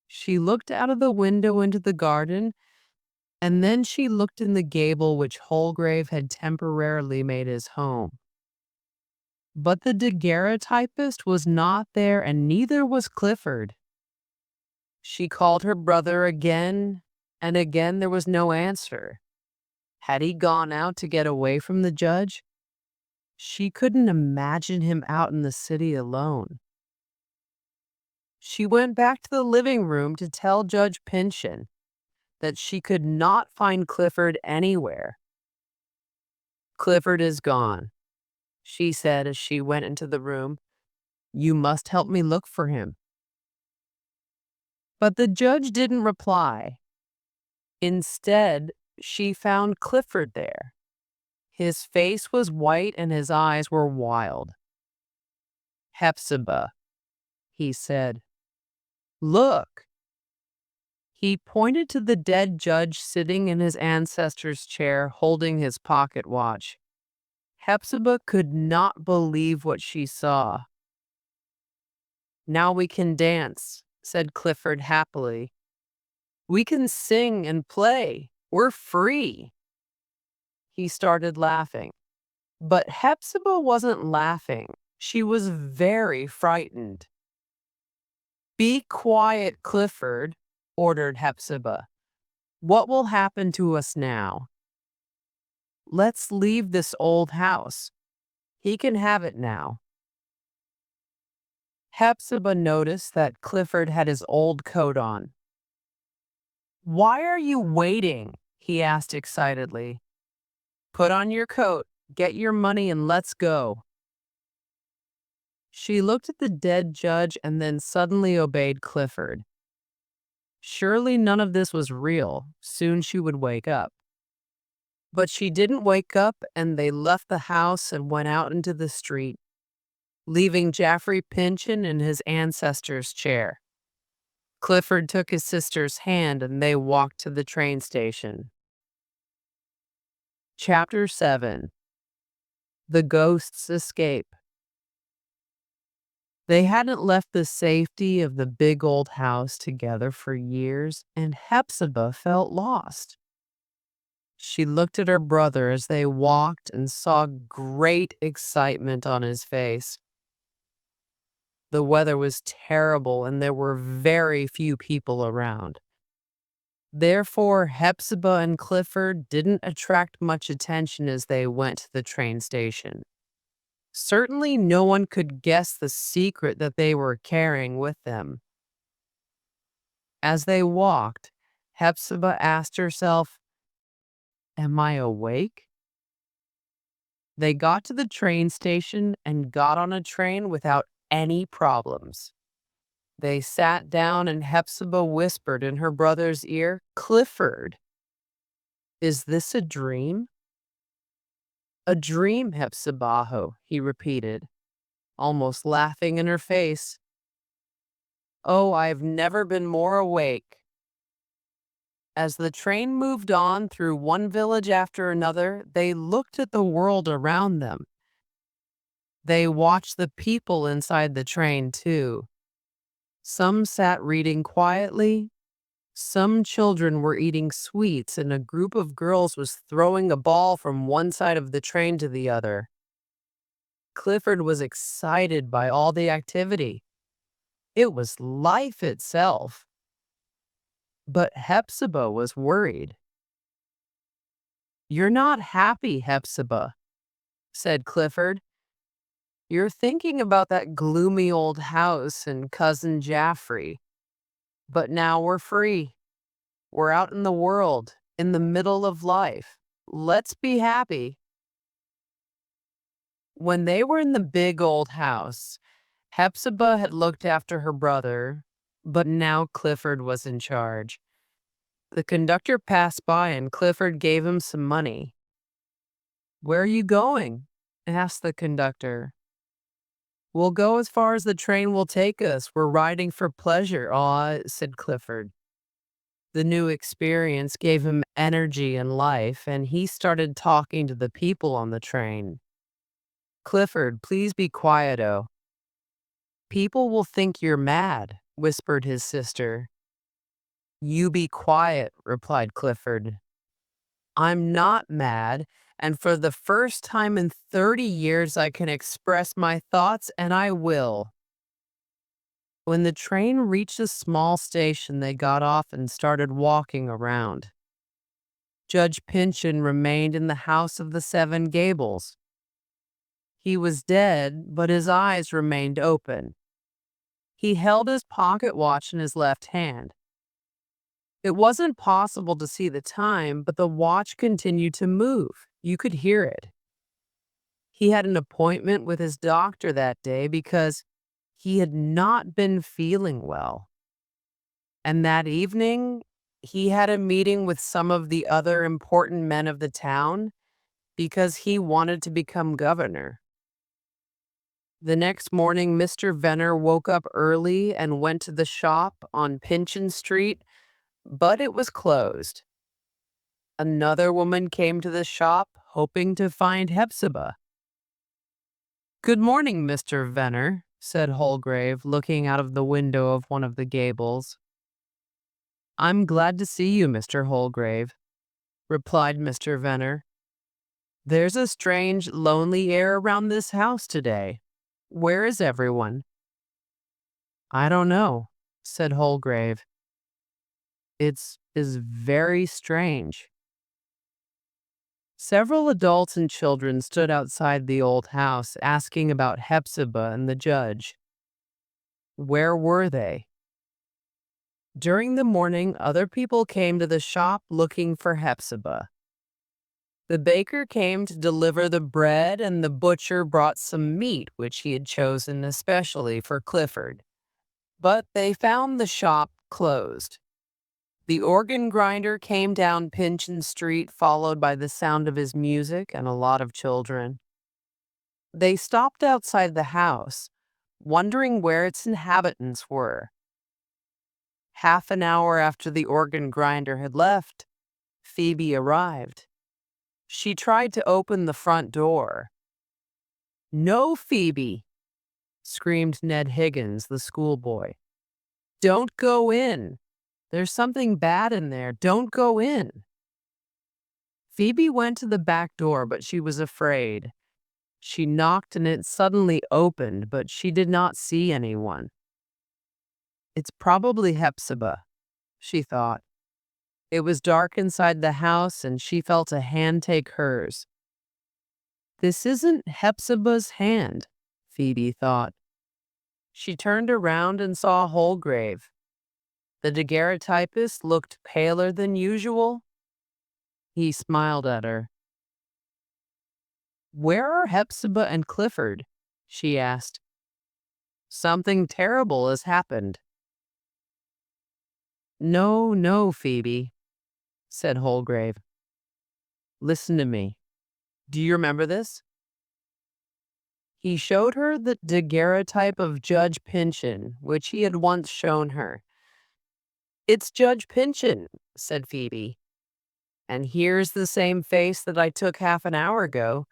She looked out of the window into the garden, and then she looked in the gable which Holgrave had temporarily made his home. But the daguerreotypist was not there, and neither was Clifford. She called her brother again, and again there was no answer. Had he gone out to get away from the judge? She couldn't imagine him out in the city alone. She went back to the living room to tell Judge Pyncheon that she could not find Clifford anywhere. "Clifford is gone," she said as she went into the room. "You must help me look for him." But the judge didn't reply. Instead, she found Clifford there. His face was white and his eyes were wild. "Hepzibah," he said, "look." He pointed to the dead judge sitting in his ancestor's chair holding his pocket watch. Hepzibah could not believe what she saw. "Now we can dance," said Clifford happily. "We can sing and play. We're free." He started laughing. But Hepzibah wasn't laughing. She was very frightened. "Be quiet, Clifford," ordered Hepzibah. "What will happen to us now? Let's leave this old house. He can have it now." Hepzibah noticed that Clifford had his old coat on. "Why are you waiting?" he asked excitedly. "Put on your coat, get your money, and let's go." She looked at the dead judge and then suddenly obeyed Clifford. Surely none of this was real. Soon she would wake up. But she didn't wake up, and they left the house and went out into the street, leaving Jaffrey Pyncheon in his ancestor's chair. Clifford took his sister's hand and they walked to the train station. Chapter 7. The Ghost's Escape. They hadn't left the safety of the big old house together for years, and Hepzibah felt lost. She looked at her brother as they walked and saw great excitement on his face. The weather was terrible and there were very few people around. Therefore, Hepzibah and Clifford didn't attract much attention as they went to the train station. Certainly no one could guess the secret that they were carrying with them. As they walked, Hepzibah asked herself, "Am I awake?" They got to the train station and got on a train without any problems. They sat down and Hepzibah whispered in her brother's ear, "Clifford, is this a dream?" "A dream, Hepzibah," he repeated, almost laughing in her face. "Oh, I've never been more awake." As the train moved on through one village after another, they looked at the world around them. They watched the people inside the train, too. Some sat reading quietly. Some children were eating sweets, and a group of girls was throwing a ball from one side of the train to the other. Clifford was excited by all the activity. It was life itself. But Hepzibah was worried. "You're not happy, Hepzibah," said Clifford. "You're thinking about that gloomy old house and Cousin Jaffrey. But now we're free. We're out in the world, in the middle of life. Let's be happy." When they were in the big old house, Hepzibah had looked after her brother, but now Clifford was in charge. The conductor passed by and Clifford gave him some money. "Where are you going?" asked the conductor. We'll go as far as the train will take us. We're riding for pleasure, said Clifford. The new experience gave him energy and life, and he started talking to the people on the train. Clifford, please be quiet. People will think you're mad, whispered his sister. You be quiet, replied Clifford. I'm not mad, and for the first time in 30 years I can express my thoughts, and I will. When the train reached a small station, they got off and started walking around. Judge Pyncheon remained in the house of the Seven Gables. He was dead, but his eyes remained open. He held his pocket watch in his left hand. It wasn't possible to see the time, but the watch continued to move. You could hear it. He had an appointment with his doctor that day because he had not been feeling well. And that evening, he had a meeting with some of the other important men of the town because he wanted to become governor. The next morning, Mr. Venner woke up early and went to the shop on Pyncheon Street, but it was closed. Another woman came to the shop, hoping to find Hepzibah. Good morning, Mr. Venner, said Holgrave, looking out of the window of one of the gables. I'm glad to see you, Mr. Holgrave, replied Mr. Venner. There's a strange, lonely air around this house today. Where is everyone? I don't know, said Holgrave. It's very strange. Several adults and children stood outside the old house asking about Hepzibah and the judge. Where were they? During the morning, other people came to the shop looking for Hepzibah. The baker came to deliver the bread, and the butcher brought some meat, which he had chosen especially for Clifford. But they found the shop closed. The organ grinder came down Pyncheon Street, followed by the sound of his music and a lot of children. They stopped outside the house, wondering where its inhabitants were. Half an hour after the organ grinder had left, Phoebe arrived. She tried to open the front door. No, Phoebe, screamed Ned Higgins, the schoolboy. Don't go in. There's something bad in there. Don't go in. Phoebe went to the back door, but she was afraid. She knocked and it suddenly opened, but she did not see anyone. It's probably Hepzibah, she thought. It was dark inside the house, and she felt a hand take hers. This isn't Hepzibah's hand, Phoebe thought. She turned around and saw Holgrave. The daguerreotypist looked paler than usual. He smiled at her. Where are Hepzibah and Clifford? She asked. Something terrible has happened. No, no, Phoebe, said Holgrave. Listen to me. Do you remember this? He showed her the daguerreotype of Judge Pyncheon, which he had once shown her. It's Judge Pyncheon, said Phoebe. And here's the same face that I took half an hour ago,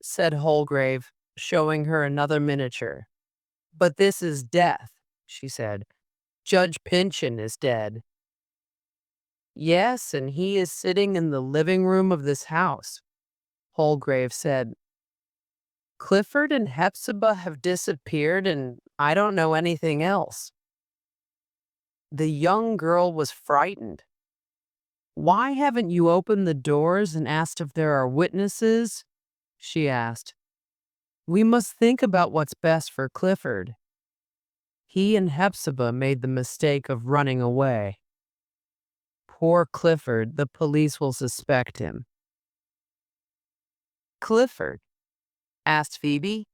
said Holgrave, showing her another miniature. But this is death, she said. Judge Pyncheon is dead. Yes, and he is sitting in the living room of this house, Holgrave said. Clifford and Hepzibah have disappeared, and I don't know anything else. The young girl was frightened. Why haven't you opened the doors and asked if there are witnesses? She asked. We must think about what's best for Clifford. He and Hepzibah made the mistake of running away. Poor Clifford, the police will suspect him. Clifford? Asked Phoebe.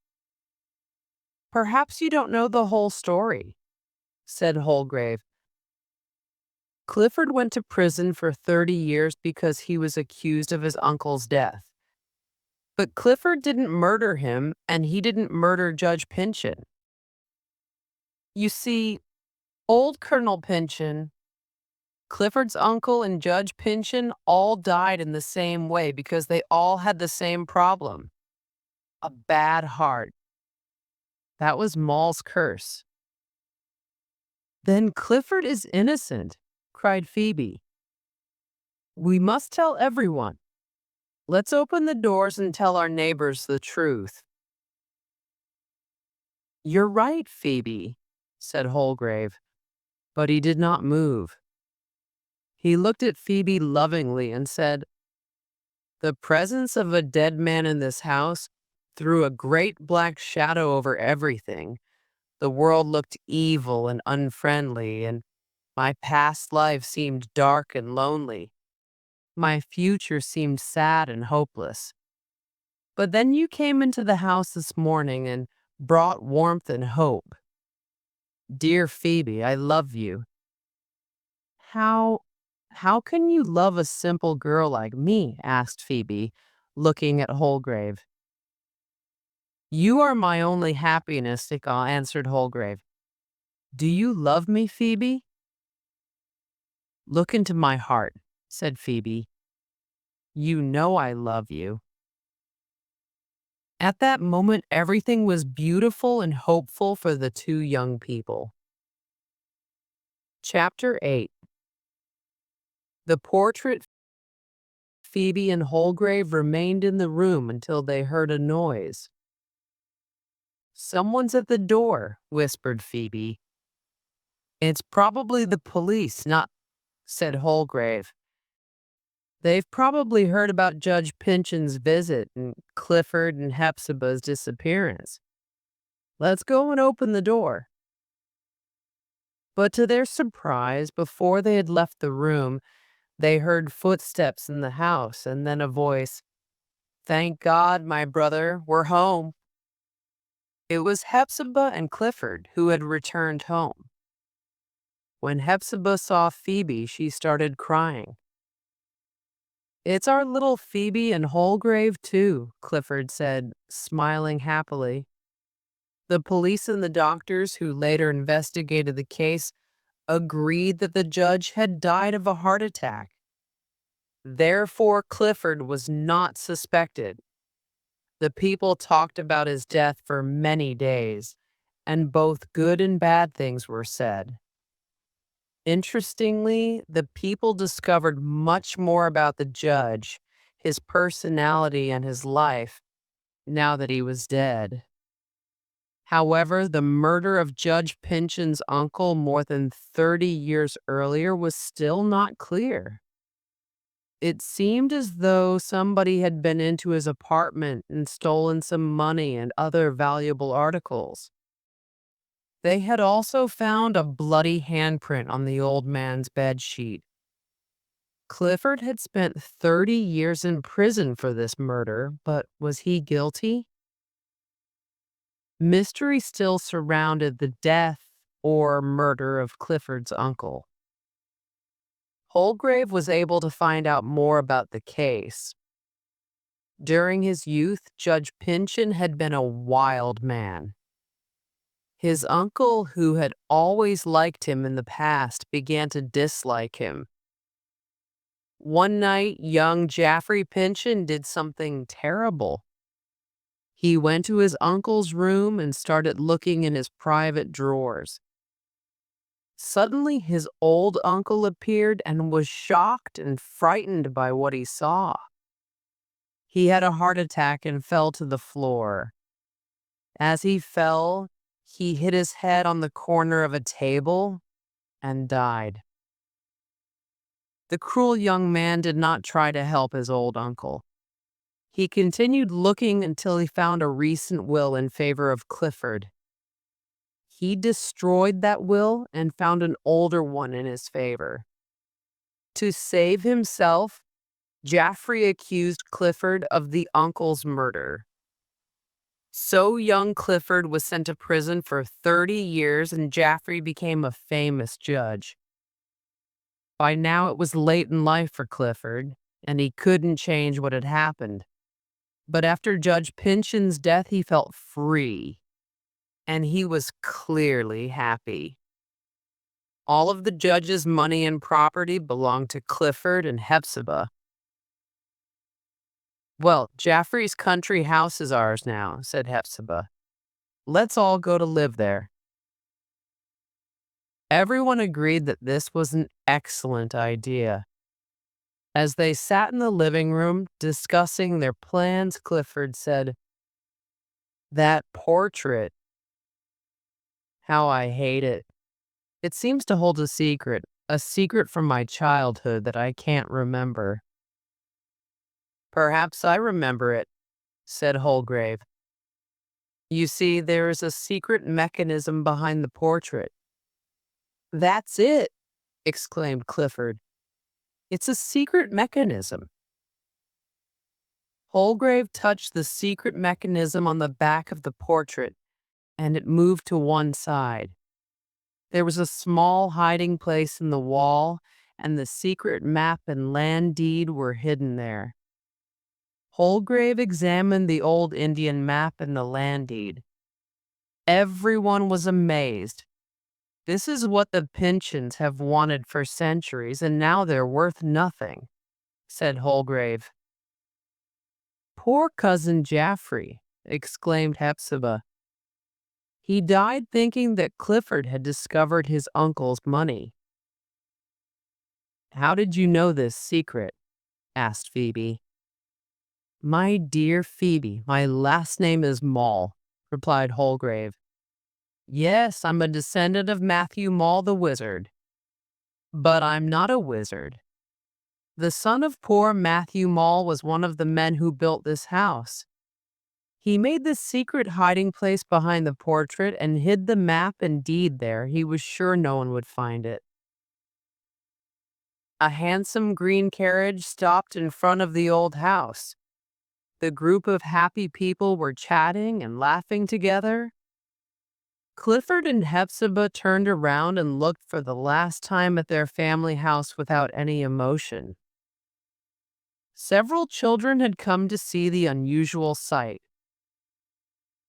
Perhaps you don't know the whole story, said Holgrave. Clifford went to prison for 30 years because he was accused of his uncle's death. But Clifford didn't murder him, and he didn't murder Judge Pyncheon. You see, old Colonel Pyncheon, Clifford's uncle, and Judge Pyncheon all died in the same way because they all had the same problem: a bad heart. That was Maule's curse. "Then Clifford is innocent," cried Phoebe. "We must tell everyone. Let's open the doors and tell our neighbors the truth." "You're right, Phoebe," said Holgrave, but he did not move. He looked at Phoebe lovingly and said, "The presence of a dead man in this house threw a great black shadow over everything. The world looked evil and unfriendly, and my past life seemed dark and lonely. My future seemed sad and hopeless. But then you came into the house this morning and brought warmth and hope. Dear Phoebe, I love you." How how can you love a simple girl like me?" asked Phoebe, looking at Holgrave. "You are my only happiness," answered Holgrave. "Do you love me, Phoebe?" "Look into my heart," said Phoebe. "You know I love you." At that moment, everything was beautiful and hopeful for the two young people. Chapter 8. The portrait. Phoebe and Holgrave remained in the room until they heard a noise. "Someone's at the door," whispered Phoebe. "It's probably the police, not," said Holgrave. "They've probably heard about Judge Pyncheon's visit and Clifford and Hepzibah's disappearance. Let's go and open the door." But to their surprise, before they had left the room, they heard footsteps in the house and then a voice: "Thank God, my brother, we're home." It was Hepzibah and Clifford who had returned home. When Hepzibah saw Phoebe, she started crying. "It's our little Phoebe and Holgrave, too," Clifford said, smiling happily. The police and the doctors who later investigated the case agreed that the judge had died of a heart attack. Therefore, Clifford was not suspected. The people talked about his death for many days, and both good and bad things were said. Interestingly, the people discovered much more about the judge, his personality, and his life now that he was dead. However, the murder of Judge Pyncheon's uncle more than 30 years earlier was still not clear. It seemed as though somebody had been into his apartment and stolen some money and other valuable articles. They had also found a bloody handprint on the old man's bedsheet. Clifford had spent 30 years in prison for this murder, but was he guilty? Mystery still surrounded the death or murder of Clifford's uncle. Holgrave was able to find out more about the case. During his youth, Judge Pyncheon had been a wild man. His uncle, who had always liked him in the past, began to dislike him. One night, young Jaffrey Pyncheon did something terrible. He went to his uncle's room and started looking in his private drawers. Suddenly, his old uncle appeared and was shocked and frightened by what he saw. He had a heart attack and fell to the floor. As he fell, he hit his head on the corner of a table and died. The cruel young man did not try to help his old uncle. He continued looking until he found a recent will in favor of Clifford. He destroyed that will and found an older one in his favor. To save himself, Jaffrey accused Clifford of the uncle's murder. So young Clifford was sent to prison for 30 years and Jaffrey became a famous judge. By now it was late in life for Clifford, and he couldn't change what had happened. But after Judge Pyncheon's death, he felt free, and he was clearly happy. All of the judge's money and property belonged to Clifford and Hepzibah. "Well, Jaffrey's country house is ours now," said Hepzibah. "Let's all go to live there." Everyone agreed that this was an excellent idea. As they sat in the living room discussing their plans, Clifford said, "That portrait, how I hate it. It seems to hold a secret from my childhood that I can't remember." "Perhaps I remember it," said Holgrave. "You see, there is a secret mechanism behind the portrait." "That's it!" exclaimed Clifford. "It's a secret mechanism." Holgrave touched the secret mechanism on the back of the portrait, and it moved to one side. There was a small hiding place in the wall, and the secret map and land deed were hidden there. Holgrave examined the old Indian map and the land deed. Everyone was amazed. "This is what the Pyncheons have wanted for centuries, and now they're worth nothing," said Holgrave. "Poor cousin Jaffrey," exclaimed Hepzibah. "He died thinking that Clifford had discovered his uncle's money." "How did you know this secret?" asked Phoebe. "My dear Phoebe, my last name is Maule," replied Holgrave. "Yes, I'm a descendant of Matthew Maule the wizard. But I'm not a wizard. The son of poor Matthew Maule was one of the men who built this house. He made the secret hiding place behind the portrait and hid the map and deed there. He was sure no one would find it." A handsome green carriage stopped in front of the old house. The group of happy people were chatting and laughing together. Clifford and Hepzibah turned around and looked for the last time at their family house without any emotion. Several children had come to see the unusual sight.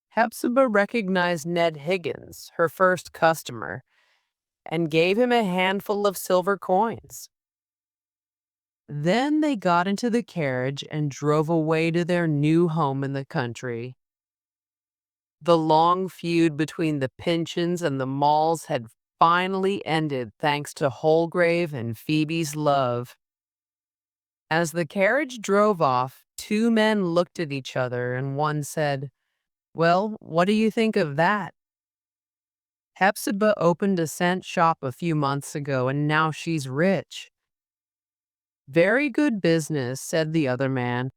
Hepzibah recognized Ned Higgins, her first customer, and gave him a handful of silver coins. Then they got into the carriage and drove away to their new home in the country. The long feud between the Pyncheons and the Maules had finally ended thanks to Holgrave and Phoebe's love. As the carriage drove off, two men looked at each other and one said, "Well, what do you think of that? Hepzibah opened a scent shop a few months ago and now she's rich." "Very good business," said the other man.